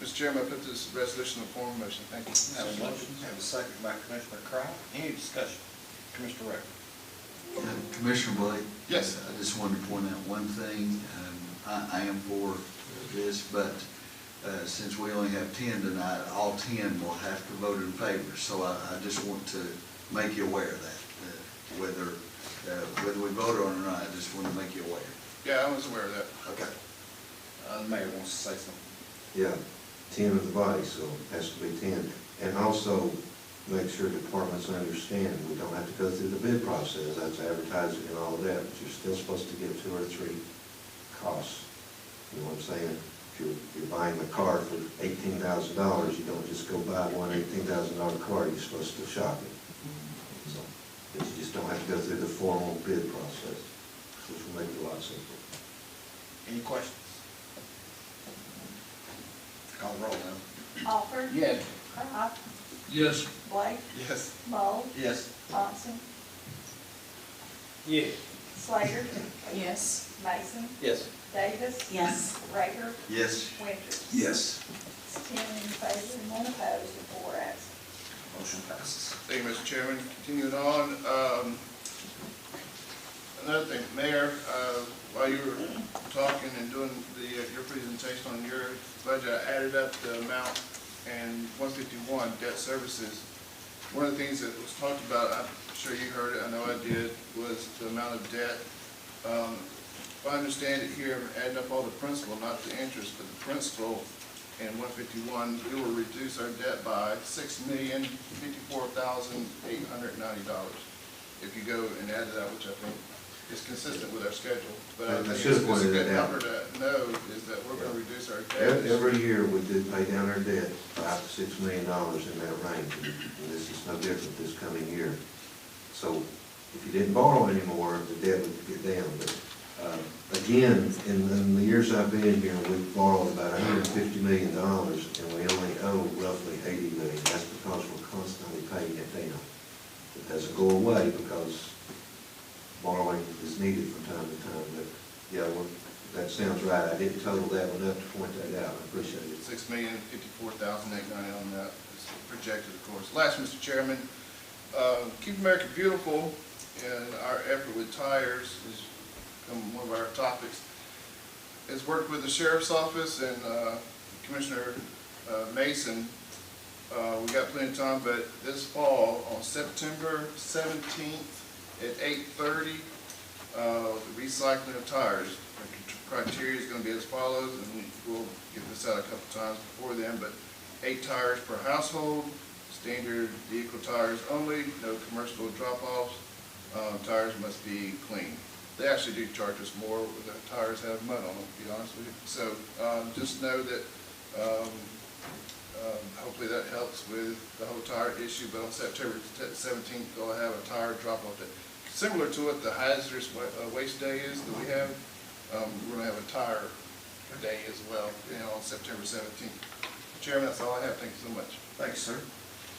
Mr. Chairman, I put this resolution in the form of motion. Thank you. Have a motion, have a second by Commissioner Crine. Any discussion? Commissioner Reck. Commissioner Blake? Yes. I just wanted to point out one thing. I am for this, but since we only have 10 tonight, all 10 will have to vote in favor. So I just want to make you aware of that, whether we vote on it or not, I just want to make you aware. Yeah, I was aware of that. Okay. The mayor wants to say something. Yeah, 10 of the body, so it has to be 10. And also, make sure departments understand, we don't have to go through the bid process, that's advertising and all of that, but you're still supposed to give 2 or 3 costs. You know what I'm saying? If you're buying a car for $18,000, you don't just go buy one $18,000 car, you're supposed to shop it. So, but you just don't have to go through the formal bid process, which will make it a lot simpler. Any questions? Call the roll now. Alford. Yes. Crine. Yes. Blake. Yes. Mold. Yes. Thompson. Yeah. Slater. Yes. Mason, Yes. Davis. Yes. Rader, Yes. Winters. Yes. It's 10 in favor, none opposed, and 4 absent. Motion passes. Thank you, Mr. Chairman. Continuing on, another thing, Mayor, while you were talking and doing your presentation on your budget, I added up the amount and 151, debt services. One of the things that was talked about, I'm sure you heard it, I know I did, was the amount of debt. If I understand it here, I'm adding up all the principal, not the interest, but the principal in 151, we will reduce our debt by $6,054,890. If you go and add it out, which I think is consistent with our schedule. But I I think should have it's a pointed good that out. number to know is that we're gonna reduce our debt. Every year, we did pay down our debt, $5 to $6 million in that range, and this is no different this coming year. So if you didn't borrow anymore, the debt would get down. But again, in the years I've been here, we've borrowed about $150 million, and we only owe roughly $80 million. That's because we're constantly paying it down. It doesn't go away because borrowing is needed from time to time, but yeah, that sounds right. I didn't total that one up to point that out. I appreciate it. $6,054,890 on that is projected, of course. Last, Mr. Chairman, Keep America Beautiful and our effort with tires is become one of our topics. It's worked with the Sheriff's Office and Commissioner Mason. We got plenty of time, but this fall, on September 17th at 8:30, the recycling of tires. The criteria is going to be as follows, and we'll get this out a couple times before then, but 8 tires per household, standard vehicle tires only, no commercial drop-offs. Tires must be clean. They actually do charge us more when the tires have mud on them, to be honest with you. So just know that hopefully that helps with the whole tire issue, but on September 17th, they'll have a tire drop-off day. Similar to what the hazardous waste day is that we have, we're going to have a tire day as well, on September 17th. Chairman, that's all I have. Thank you so much. Thank you, sir.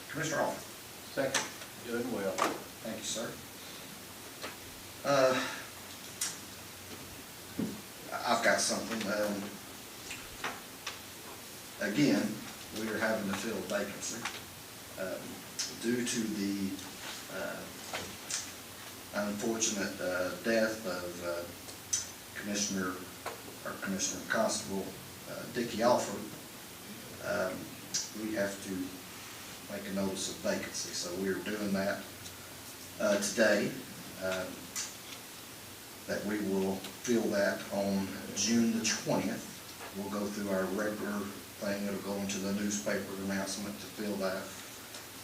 Commissioner Arnold. Second. Doing well. Thank you, sir. I've got something. Again, we are having to fill a vacancy due to the unfortunate death of Commissioner Constable Dickie Alford. We have to make a notice of vacancy, so we are doing that today. That we will fill that on June the 20th. We'll go through our regular thing. It'll go into the newspaper announcement to fill that.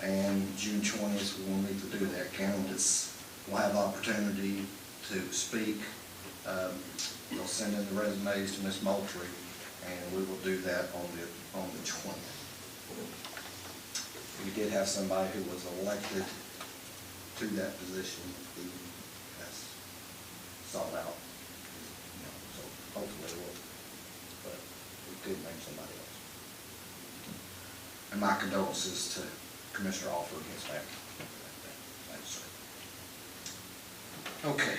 And June 20th, we will need to do that. Candidates will have opportunity to speak. They'll send in the resumes to Ms. Moultrie, and we will do that on the 20th. We did have somebody who was elected to that position who has sought out, so hopefully we'll, but we could name somebody else. And my condolences to Commissioner Alford and his family. Thanks, sir. Okay.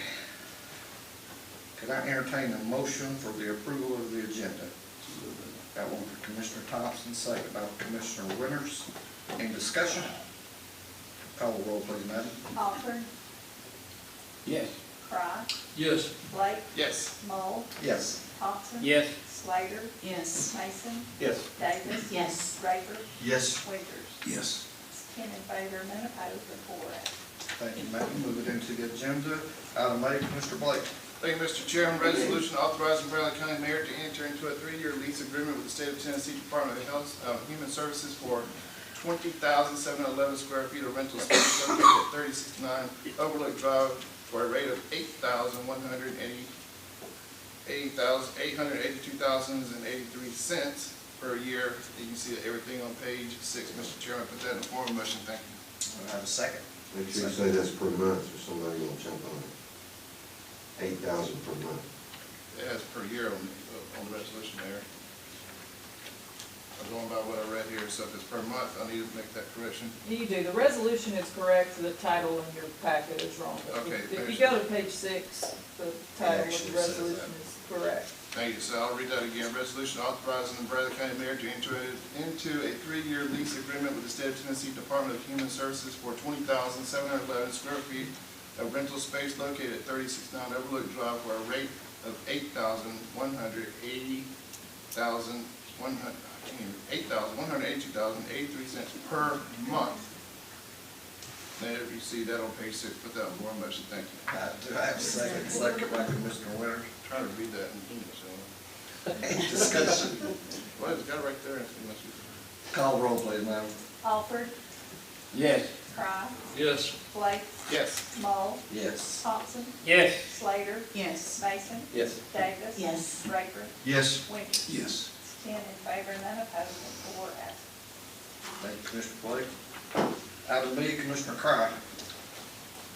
Could I entertain a motion for the approval of the agenda? Got one for Commissioner Thompson, second by Commissioner Winters. Any discussion? Call the roll, please, Madam. Alford, Yes. Cry, Yes. Blake, Yes. Mull, Yes. Thompson. Yes. Slater, Yes. Mason, Yes. Davis. Yes. Rader, Yes. Winters. Yes. It's 10 in favor, none opposed, and 4 absent. Thank you, Madam. Move it into the agenda. Item A, Mr. Blake. Thank you, Mr. Chairman. Resolution authorizing Bradley County Mayor to enter into a 3-year lease agreement with the State of Tennessee Department of Health, Human Services for 20,711 square feet of rental space located at 3069 Overlook Drive for a rate of $882,083 per year. You can see everything on page 6, Mr. Chairman. Put that in the form of motion. Thank you. I have a second. Make sure you say that's per month, or somebody will jump on it. 8,000 per month. It has per year on the resolution there. going by what I read here, so if it's per month, I need to make that correction. You do, the resolution is correct, the title in your packet is wrong. Okay, If you go to page 6, the title of actually the says resolution is correct. Thank you. So I'll read that again. Resolution authorizing the Brazos County Mayor to enter into a 3-year lease agreement with the State of Tennessee Department of Human Services for 20,711 square feet of rental space located at 36-9 Overlook Drive for a rate of $8,182,083 per month. Mayor, if you see that on page 6, put that on board motion. Thank you. Do I have a second? Second by Commissioner Winters. Try to read that in English. Any discussion? Well, it's got it right there. Call roll, please, madam. Alford, Yes. Cry, Yes. Blake, Yes. Mull, Yes. Thompson, Yes. Slater, Yes. Mason, Yes. Davis. Yes. Raker, Yes. Winters. Yes. 10 in favor, none opposed, and 4 absent. Thank you, Commissioner Blake. Item B, Commissioner Cry.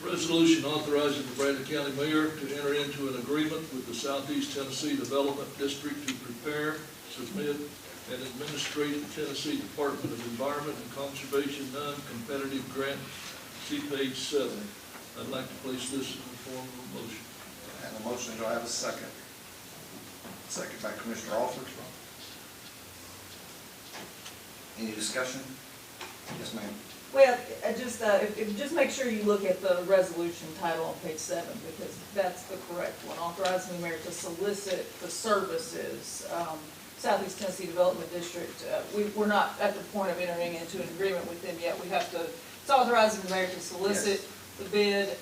Resolution authorizing the Brazos County Mayor to enter into an agreement with the Southeast Tennessee Development District to prepare, submit, and administrate the Tennessee Department of Environment and Conservation non-competitive grant. See page 7. I'd like to place this in the form of a motion. I have a motion, do I have a second? Second by Commissioner Alford. Any discussion? Yes, ma'am. Well, just make sure you look at the resolution title on page 7, because that's the correct one. Authorizing the mayor to solicit the services, Southeast Tennessee Development District. We're not at the point of entering into an agreement with them yet. It's authorizing the mayor to solicit the bid,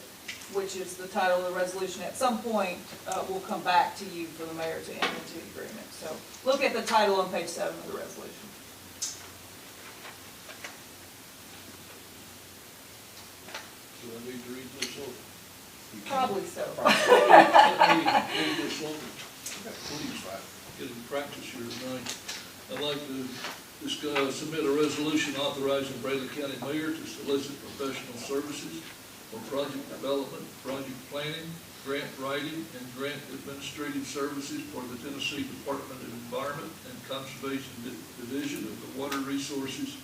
which is the title of the resolution. At some point, we'll come back to you for the mayor to enter into the agreement. So look at the title on page 7 of the resolution. Do I need to read this over? Probably so. Let me read this over. Please, getting practice here tonight. I'd like to submit a resolution authorizing the Brazos County Mayor to solicit professional services for project development, project planning, grant writing, and grant administrative services for the Tennessee Department of Environment and Conservation Division of the Water Resources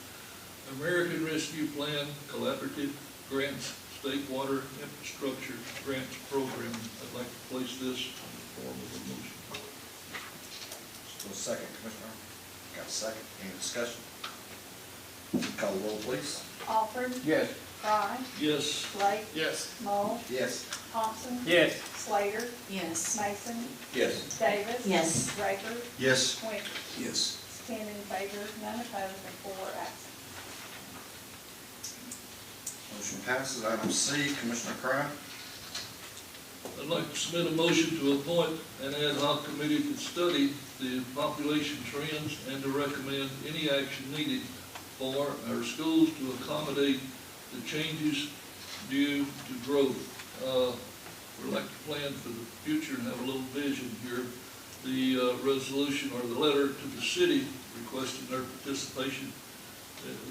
American Rescue Plan Collaborative Grants State Water Infrastructure Grants Program. I'd like to place this in the form of a motion. Still a second, Commissioner. Got a second. Any discussion? Call the roll, please. Alford, Yes. Cry, Yes. Blake, Yes. Mull, Yes. Thompson, Yes. Slater, Yes. Mason, Yes. Davis. Yes. Raker, Yes. Winters. Yes. 10 in favor, none opposed, and 4 absent. Motion passes. Item C, Commissioner Cry. I'd like to submit a motion to appoint an ad hoc committee to study the population trends and to recommend any action needed for our schools to accommodate the changes due to growth. We'd like to plan for the future and have a little vision here. The resolution or the letter to the city requesting their participation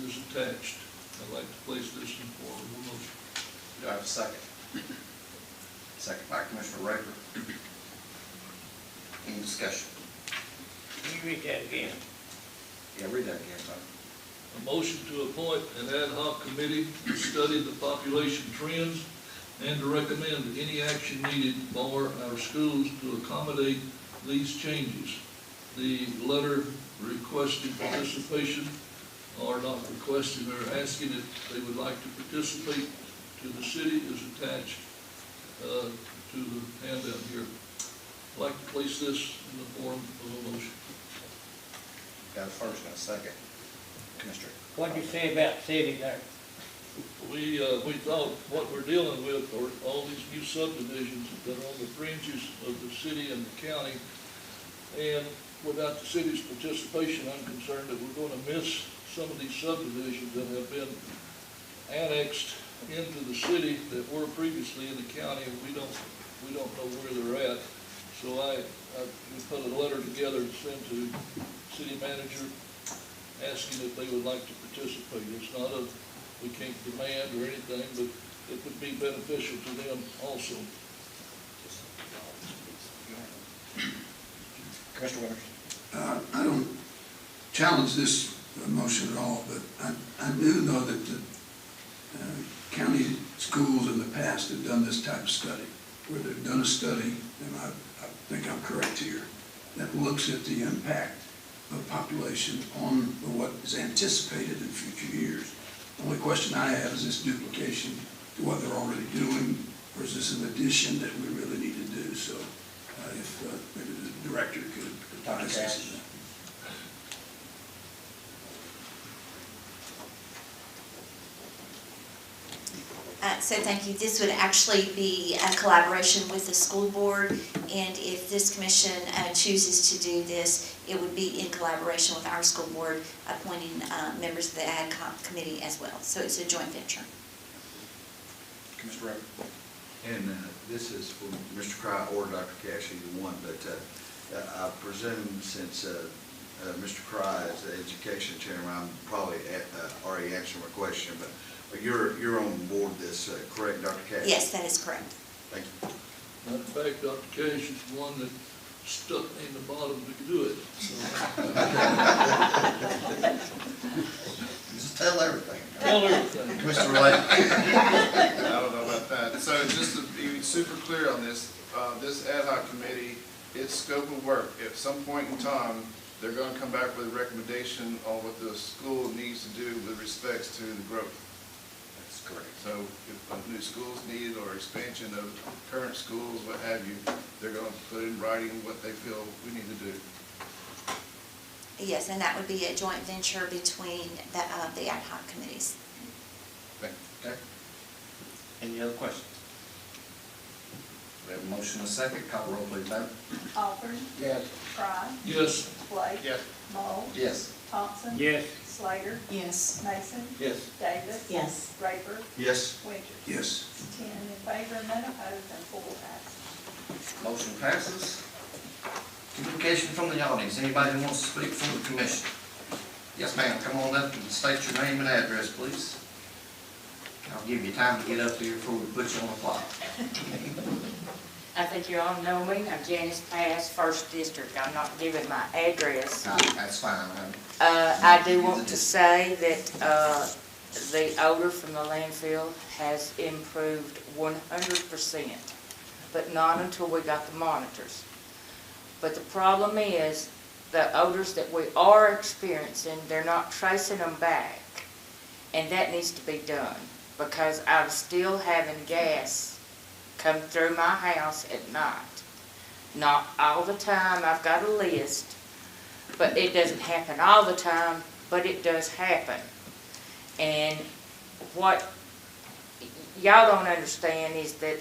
is attached. I'd like to place this in form of a motion. Do I have a second? Second by Commissioner Raker. Any discussion? Can you read that again? Yeah, read that again, Tom. A motion to appoint an ad hoc committee to study the population trends and to recommend any action needed for our schools to accommodate these changes. The letter requesting participation, or not requesting, they're asking if they would like to participate to the city is attached to the handout here. I'd like to place this in the form of a motion. Got a first and a second. Commissioner. What'd you say about city there? We thought what we're dealing with are all these new subdivisions that are on the fringes of the city and the county. And without the city's participation, I'm concerned that we're going to miss some of these subdivisions that have been annexed into the city that were previously in the county, and we don't know where they're at. So we put a letter together to send to the city manager asking if they would like to participate. It's not we can't demand or anything, but it would be beneficial to them also. Commissioner Winters. I don't challenge this motion at all, but I do know that the county schools in the past have done this type of study, where they've done a study, and I think I'm correct here, that looks at the impact of population on what is anticipated in future years. The only question I have is this duplication to what they're already doing, or is this an addition that we really need to do? So if maybe the director could advise us on that. So thank you. This would actually be a collaboration with the school board, and if this commission chooses to do this, it would be in collaboration with our school board, appointing members of the ad hoc committee as well. So it's a joint venture. Commissioner Rader. And this is for Mr. Cry or Dr. Cash, either one, but I presume since Mr. Cry is the education chairman, I'm probably already answering my question, but you're on board this, correct, Dr. Cash? Yes, that is correct. Thank you. Matter of fact, Dr. Cash is the one that stuck me in the bottom to do it. Just tell everything. Tell everything. Commissioner Ray. I don't know about that. So just to be super clear on this, this ad hoc committee, its scope of work, at some point in time, they're gonna come back with a recommendation on what the school needs to do with respects to the growth. That's correct. So if new schools need or expansion of current schools, what have you, they're gonna put in writing what they feel we need to do. Yes, and that would be a joint venture between the ad hoc committees. Okay. Any other questions? We have a motion and a second. Call roll, please, Madam. Alford, Yes. Fry, Yes. Blake. Yes. Moll, Yes. Thompson. Yes. Slater, Yes. Mason, Yes. Davis. Yes. Raper, Yes. Winters. Yes. 10 in favor, none opposed, and 4 absent. Motion passes. Communication from the audience. Anybody who wants to speak from the commission? Yes, ma'am. Come on up and state your name and address, please. I'll give you time to get up here before we put you on the clock. I think you all know me. I'm Janice Pass, First District. I'm not giving my address. That's fine, ma'am. I do want to say that the odor from the landfill has improved 100%, but not until we got the monitors. But the problem is, the odors that we are experiencing, they're not tracing them back, and that needs to be done, because I'm still having gas come through my house at night. Not all the time, I've got a list, but it doesn't happen all the time, but it does happen. And what y'all don't understand is that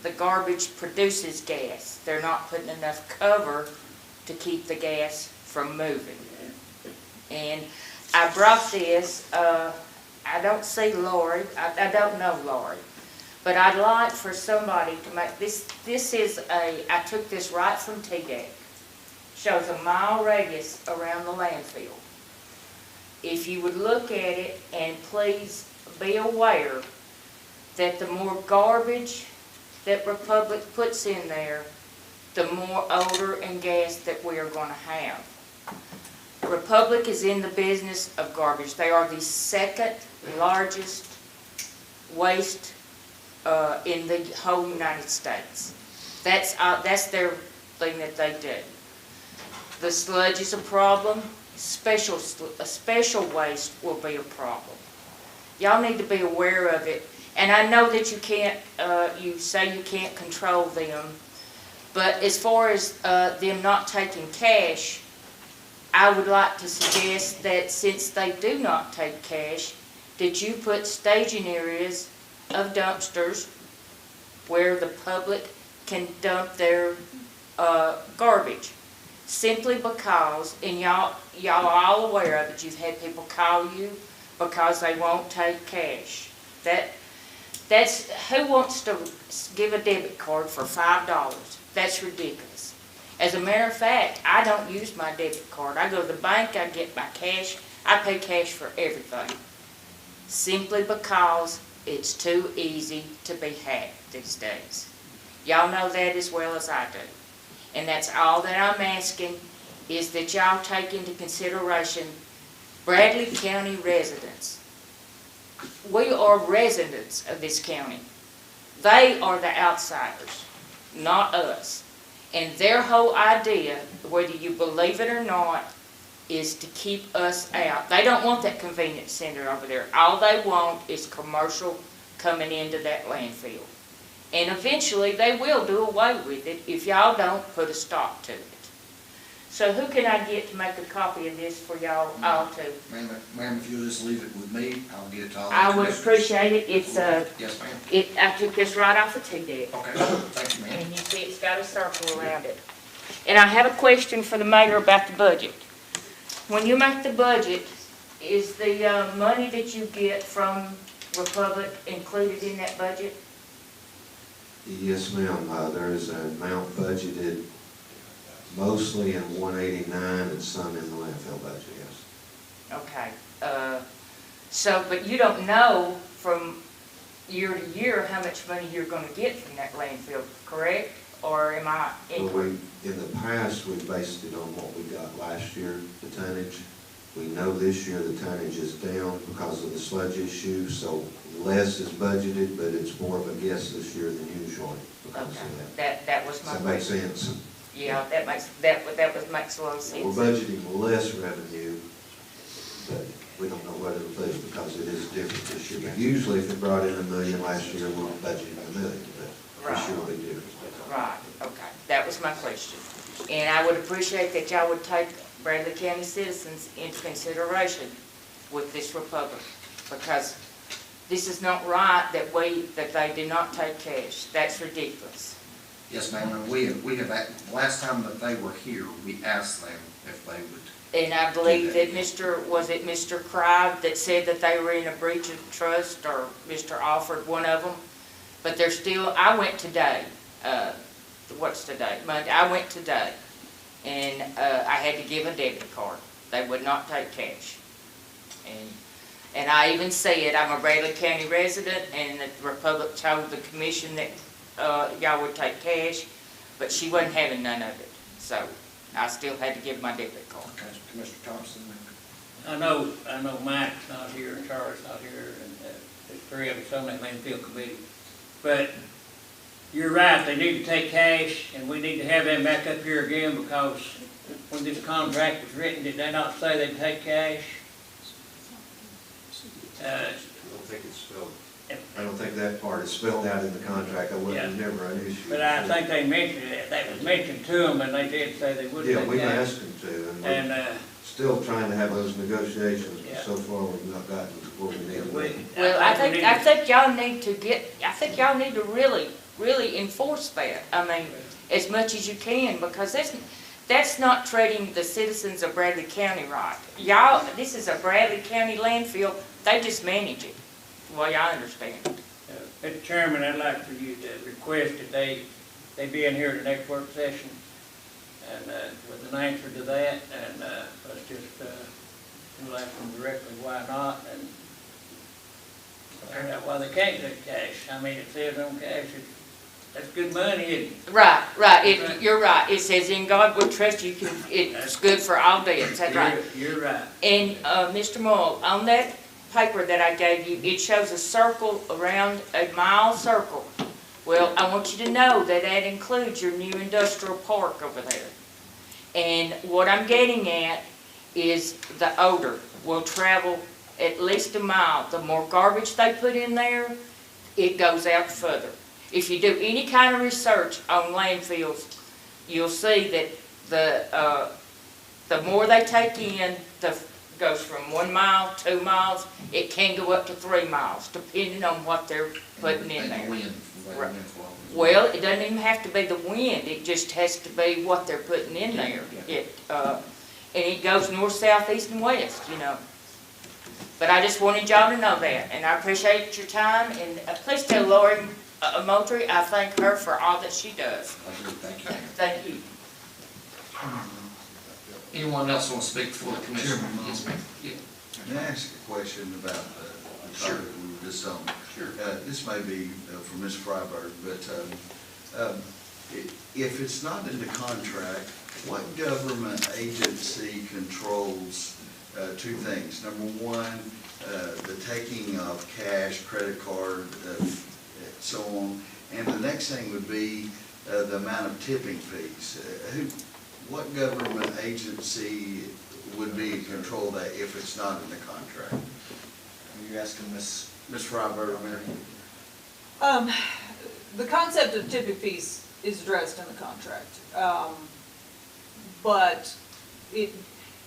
the garbage produces gas. They're not putting enough cover to keep the gas from moving. And I brought this, I don't see Lori, I don't know Lori, but I'd like for somebody to make this is I took this right from TDEC. Shows a mile radius around the landfill. If you would look at it, and please be aware that the more garbage that Republic puts in there, the more odor and gas that we are going to have. Republic is in the business of garbage. They are the second largest waste in the whole United States. That's their thing that they do. The sludge is a problem. Special waste will be a problem. Y'all need to be aware of it. And I know that you can't, you say you can't control them, but as far as them not taking cash, I would like to suggest that since they do not take cash, that you put staging areas of dumpsters where the public can dump their garbage. Simply because, and y'all are all aware of it, you've had people call you because they won't take cash. That's who wants to give a debit card for $5? That's ridiculous. As a matter of fact, I don't use my debit card. I go to the bank, I get my cash, I pay cash for everything. Simply because it's too easy to be hacked these days. Y'all know that as well as I do. And that's all that I'm asking, is that y'all take into consideration Bradley County residents. We are residents of this county. They are the outsiders, not us. And their whole idea, whether you believe it or not, is to keep us out. They don't want that convenience center over there. All they want is commercial coming into that landfill. And eventually, they will do away with it if y'all don't put a stop to it. So who can I get to make a copy of this for y'all all to? Ma'am, if you'll just leave it with me, I'll get it to all the I would commissioners. appreciate it. It's, Yes, ma'am. I took this right off the T-deck. Okay, thank you, ma'am. And you see it's got a circle around it. And I have a question for the mayor about the budget. When you make the budget, is the money that you get from Republic included in that budget? Yes, ma'am. There is an amount budgeted mostly in 189 and some in the landfill budget, yes. Okay. So, but you don't know from year to year how much money you're gonna get from that landfill, correct? Or am I Well, incorrect? in the past, we based it on what we got last year, the tonnage. We know this year the tonnage is down because of the sludge issue, so less is budgeted, but it's more of a guess this year than usual because Okay, of that. that was Does my that make question. sense? Yeah, that makes a lot of sense. We're budgeting less revenue, but we don't know what it'll do because it is different this year. But usually if it brought in $1 million last year, we'll budget $1 million, but this year will be different. Right, okay, that was my question. And I would appreciate that y'all would take Bradley County citizens into consideration with this Republic, because this is not right that they do not take cash. That's ridiculous. Yes, ma'am, and we have, last time that they were here, we asked them if they would. And I believe that was it Mr. Crive that said that they were in a breach of trust, or Mr. Alford, one of them? But they're still, I went today, what's today? Monday, I went today, and I had to give a debit card. They would not take cash. And I even said, I'm a Bradley County resident, and the Republic told the commission that y'all would take cash, but she wasn't having none of it. So I still had to give my debit card. Okay, Commissioner Thompson. I know Mike's not here and Charlie's not here, and there's three of us on that landfill committee. But you're right, they need to take cash, and we need to have them back up here again, because when this contract was written, did they not say they'd take cash? I don't think that part is spelled out in the contract. That wasn't never an issue. But I think they mentioned it, that was mentioned to them, and they did say they would take cash. Yeah, we've asked them to, and we're still trying to have those negotiations, but so far we've not gotten to where we need to be. Well, I think y'all need to really enforce that. I mean, as much as you can, because that's not treating the citizens of Bradley County right. Y'all, this is a Bradley County landfill, they just manage it, well, y'all understand. Mr. Chairman, I'd like for you to request that they be in here at the next work session, and with an answer to that, and let's just we'll ask them directly why not, and find out why they can't take cash. I mean, it says on cash, that's good money, isn't it? Right, you're right. It says, "In God we trust." It's good for all debts. That's right. You're right. And Mr. Mull, on that paper that I gave you, it shows a circle around a mile circle. Well, I want you to know that that includes your new industrial park over there. And what I'm getting at is the odor will travel at least a mile. The more garbage they put in there, it goes out further. If you do any kind of research on landfills, you'll see that the more they take in, goes from 1 mile, 2 miles, it can go up to 3 miles, depending on what they're putting in there. Well, it doesn't even have to be the wind, it just has to be what they're putting in there. And it goes north, south, east, and west, you know. But I just wanted y'all to know that, and I appreciate your time, and please tell Lori Moultrie I thank her for all that she does. Thank you. Thank you. Anyone else want to speak for the commission? Yes, ma'am. Yeah. Can I ask a question about the topic we were just on? Sure. This may be for Ms. Freiberg, but if it's not in the contract, What government agency controls two things? Number one, the taking of cash, credit card, so on. And the next thing would be the amount of tipping fees. What government agency would be in control of that if it's not in the contract? Are you asking Ms. Freiberg, Mary? The concept of tipping fees is addressed in the contract. But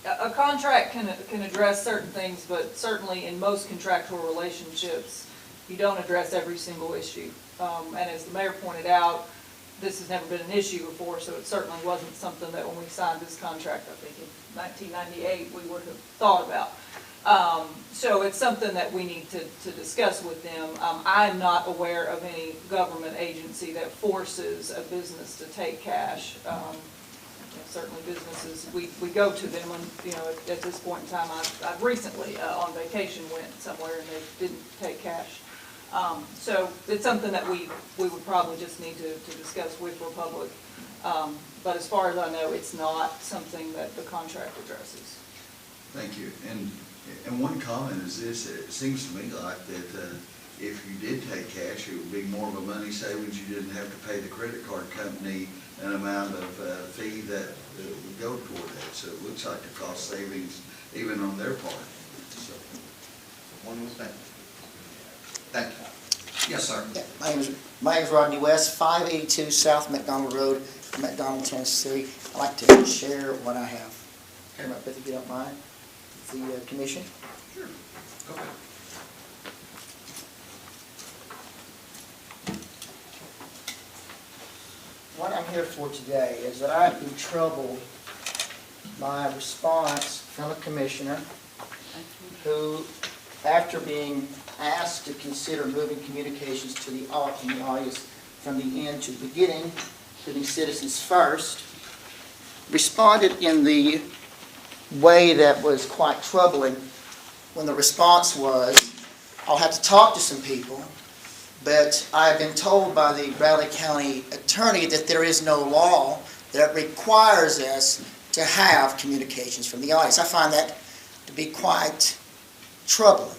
a contract can address certain things, but certainly in most contractual relationships, you don't address every single issue. And as the mayor pointed out, this has never been an issue before, so it certainly wasn't something that when we signed this contract, I think in 1998, we would have thought about. So it's something that we need to discuss with them. I'm not aware of any government agency that forces a business to take cash. Certainly businesses, we go to them when, at this point in time, I've recently on vacation went somewhere and they didn't take cash. So it's something that we would probably just need to discuss with Republic. But as far as I know, it's not something that the contract addresses. Thank you. And one comment is this: it seems to me like that if you did take cash, it would be more of a money savings. You didn't have to pay the credit card company an amount of fee that would go toward that. So it looks like the cost savings even on their part. So. One was that. Thank you. Yes, sir. Yeah, my name is Rodney West, 582 South McDonald Road, McDonald, Tennessee. I'd like to share what I have. Come up with, if you don't mind, the commission. Sure. Go ahead. What I'm here for today is that I've been troubled by a response from a commissioner who, after being asked to consider moving communications to the audience from the end to the beginning, putting citizens first, responded in the way that was quite troubling when the response was, I'll have to talk to some people, but I've been told by the Bradley County attorney that there is no law that requires us to have communications from the audience. I find that to be quite troubling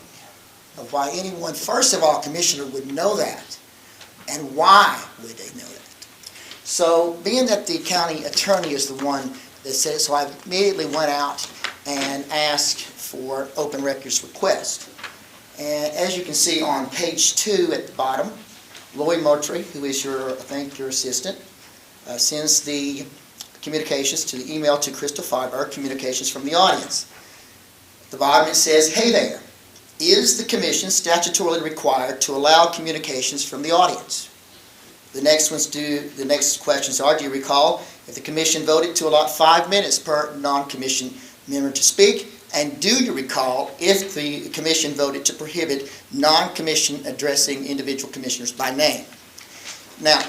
of why anyone, first of all, Commissioner, would know that, and why would they know that. So being that the county attorney is the one that said it, so I immediately went out and asked for open records request. And as you can see on page 2 at the bottom, Lloyd Moultrie, who is I think your assistant, sends the communications to the email to Crystal Freiberg, communications from the audience. At the bottom it says, hey there, is the commission statutorily required to allow communications from the audience? The next questions are, do you recall if the commission voted to allot 5 minutes per non-commission member to speak? And do you recall if the commission voted to prohibit non-commission addressing individual commissioners by name? Now,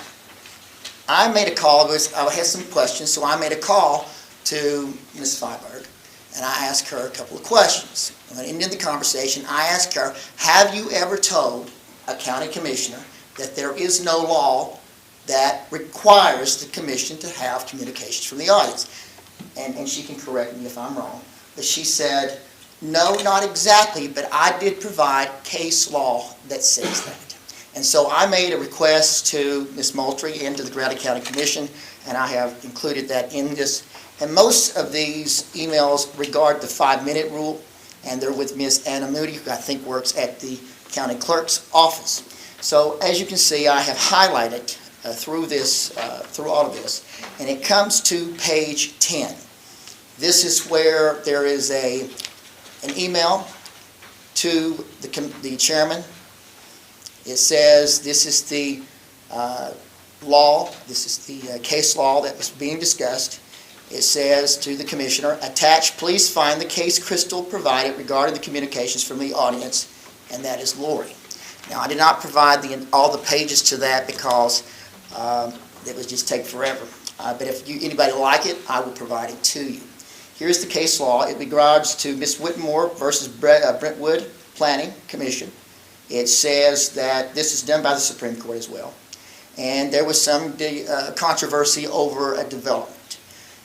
I made a call, I had some questions, so I made a call to Ms. Freiberg, and I asked her a couple of questions. And at the end of the conversation, I asked her, have you ever told a county commissioner that there is no law that requires the commission to have communications from the audience? And she can correct me if I'm wrong. But she said, no, not exactly, but I did provide case law that says that. And so I made a request to Ms. Moultrie and to the Bradley County Commission, and I have included that in this. And most of these emails regard the 5-minute rule, and they're with Ms. Anna Moody, who I think works at the county clerk's office. So as you can see, I have highlighted through all of this, and it comes to page 10. This is where there is an email to the chairman. It says this is the law, this is the case law that was being discussed. It says to the commissioner, attached, please find the case Crystal provided regarding the communications from the audience, and that is Lori. Now, I did not provide all the pages to that because it would just take forever. But if anybody like it, I will provide it to you. Here's the case law. It regards to Ms. Whitmore versus Brentwood Planning Commission. It says that this is done by the Supreme Court as well. And there was some controversy over a development.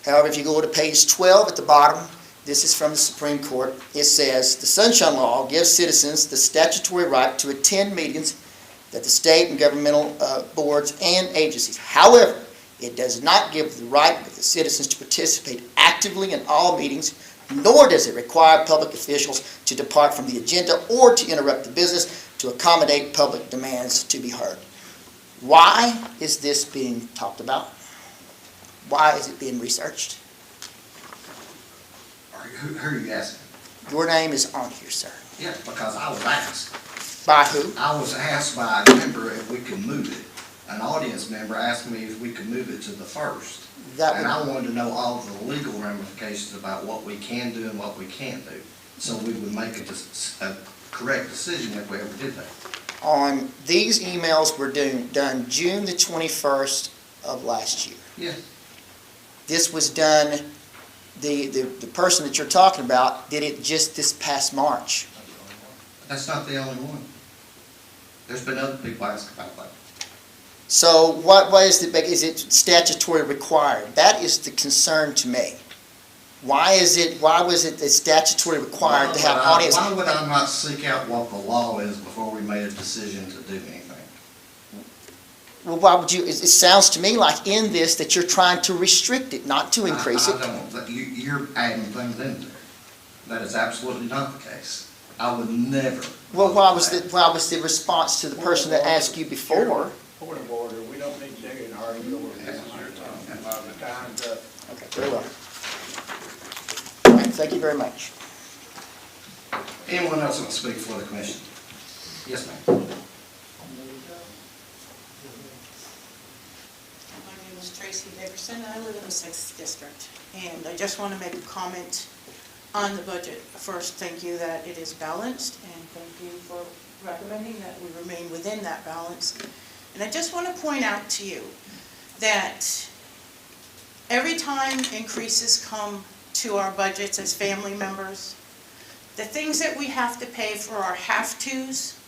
However, if you go to page 12 at the bottom, this is from the Supreme Court. It says, "The Sunshine Law gives citizens the statutory right to attend meetings that the state and governmental boards and agencies. However, it does not give the right of the citizens to participate actively in all meetings, nor does it require public officials to depart from the agenda or to interrupt the business to accommodate public demands to be heard." Why is this being talked about? Why is it being researched? Who are you asking? Your name is on here, sir. Yeah, because I was asked. By who? I was asked by a member if we could move it. An audience member asked me if we could move it to the 1st. And I wanted to know all the legal ramifications about what we can do and what we can't do. So we would make a correct decision if we ever did that. On these emails were done June the 21st of last year. Yes. This was done, the person that you're talking about did it just this past March. That's not the only one. There's been other people ask about that. So what is it statutory required? That is the concern to me. Why was it statutory required to have audience? Why would I not seek out what the law is before we made a decision to do anything? Well, why would you, it sounds to me like in this that you're trying to restrict it, not to increase it. I don't, you're adding things in there. That is absolutely not the case. I would never. Well, why was the response to the person that asked you before? Point of order, we don't need to dig and argue over this. The time's up. Okay, very well. All right, thank you very much. Anyone else want to speak for the commission? Yes, ma'am. My name is Tracy Dickerson. I live in the 6th District, and I just want to make a comment on the budget. First, thank you that it is balanced, and thank you for recommending that we remain within that balance. And I just want to point out to you that every time increases come to our budgets as family members, the things that we have to pay for our have-tos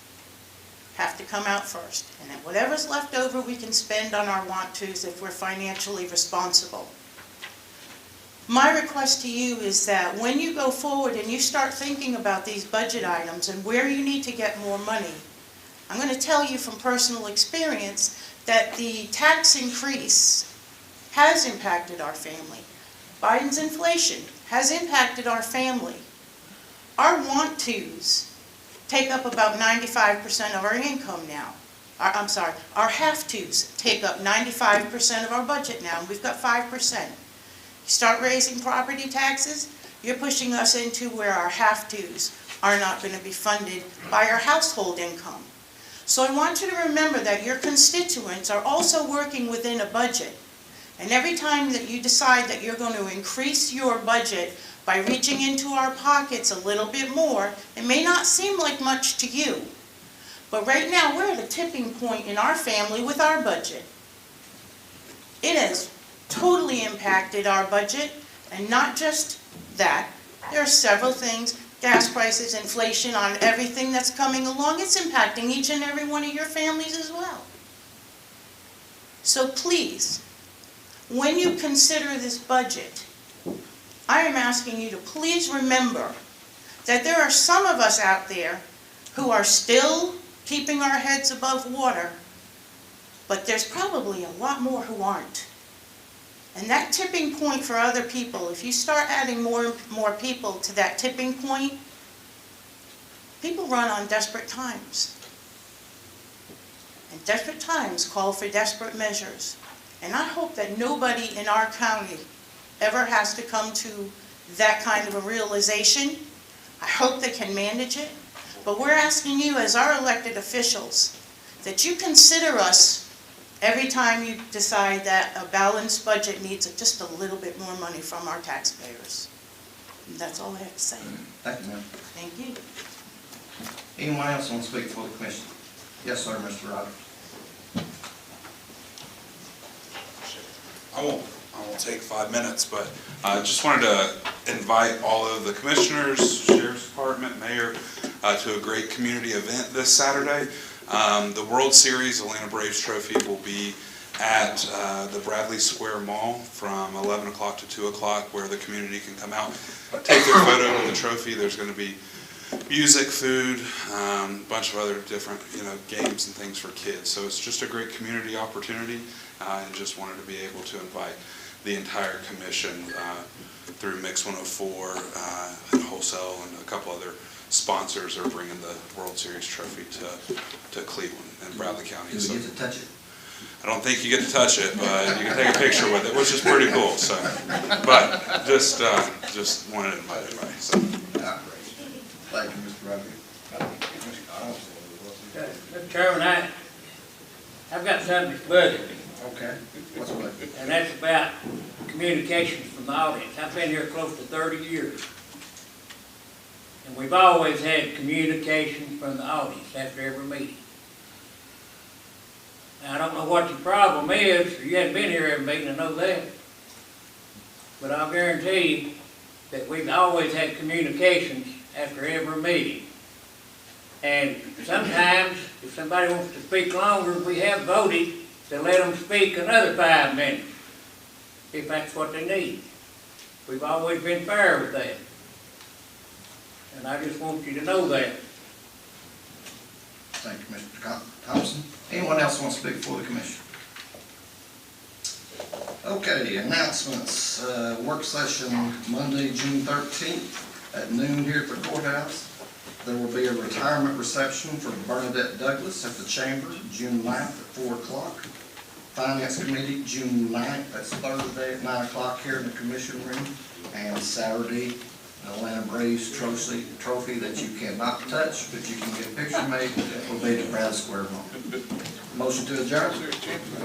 have to come out first. And then whatever's left over, we can spend on our want-tos if we're financially responsible. My request to you is that when you go forward and you start thinking about these budget items and where you need to get more money, I'm going to tell you from personal experience that the tax increase has impacted our family. Biden's inflation has impacted our family. Our want-tos take up about 95% of our income now. Our have-tos take up 95% of our budget now, and we've got 5%. You start raising property taxes, you're pushing us into where our have-tos are not going to be funded by our household income. So I want you to remember that your constituents are also working within a budget. And every time that you decide that you're going to increase your budget by reaching into our pockets a little bit more, it may not seem like much to you. But right now, we're at a tipping point in our family with our budget. It has totally impacted our budget, and not just that. There are several things. Gas prices, inflation, on everything that's coming along, it's impacting each and every one of your families as well. So please, when you consider this budget, I am asking you to please remember that there are some of us out there who are still keeping our heads above water, but there's probably a lot more who aren't. And that tipping point for other people, if you start adding more people to that tipping point, people run on desperate times. And desperate times call for desperate measures. And I hope that nobody in our county ever has to come to that kind of a realization. I hope they can manage it. But we're asking you as our elected officials that you consider us every time you decide that a balanced budget needs just a little bit more money from our taxpayers. And that's all I have to say. Thank you, ma'am. Thank you. Anyone else want to speak for the commission? Yes, sir, Mr. Rogers. I won't take 5 minutes, but I just wanted to invite all of the commissioners, sheriff's department, mayor, to a great community event this Saturday. The World Series Atlanta Braves Trophy will be at the Bradley Square Mall from 11 o'clock to 2 o'clock, where the community can come out, take their photo with the trophy. There's going to be music, food, a bunch of other different, games and things for kids. So it's just a great community opportunity, and just wanted to be able to invite the entire commission through Mix 104 and Wholesale, and a couple other sponsors are bringing the World Series trophy to Cleveland and Bradley County. Do we get to touch it? I don't think you get to touch it, but you can take a picture with it, which is pretty cool. So, but just wanted to invite everybody. So. Thank you, Mr. Rodriguez. Mr. Chairman, I've got something that's bugging me, Okay, what's the matter? and that's about communications from the audience. I've been here close to 30 years. And we've always had communication from the audience after every meeting. Now, I don't know what your problem is, or you haven't been here every meeting, I know that. But I'll guarantee you that we've always had communications after every meeting. And sometimes, if somebody wants to speak longer, we have voted to let them speak another 5 minutes, if that's what they need. We've always been fair with that. And I just want you to know that. Thank you, Mr. Thompson. Anyone else want to speak before the commission? Okay, announcements. Work session Monday, June 13th at noon here at the courthouse. There will be a retirement reception for Bernadette Douglas at the chamber, June 9th at 4 o'clock. Finance Committee, June 9th, that's Thursday at 9 o'clock here in the commission room. And Saturday, Atlanta Braves trophy that you cannot touch, but you can get a picture made, will be at Bradley Square Mall. Motion to adjourn?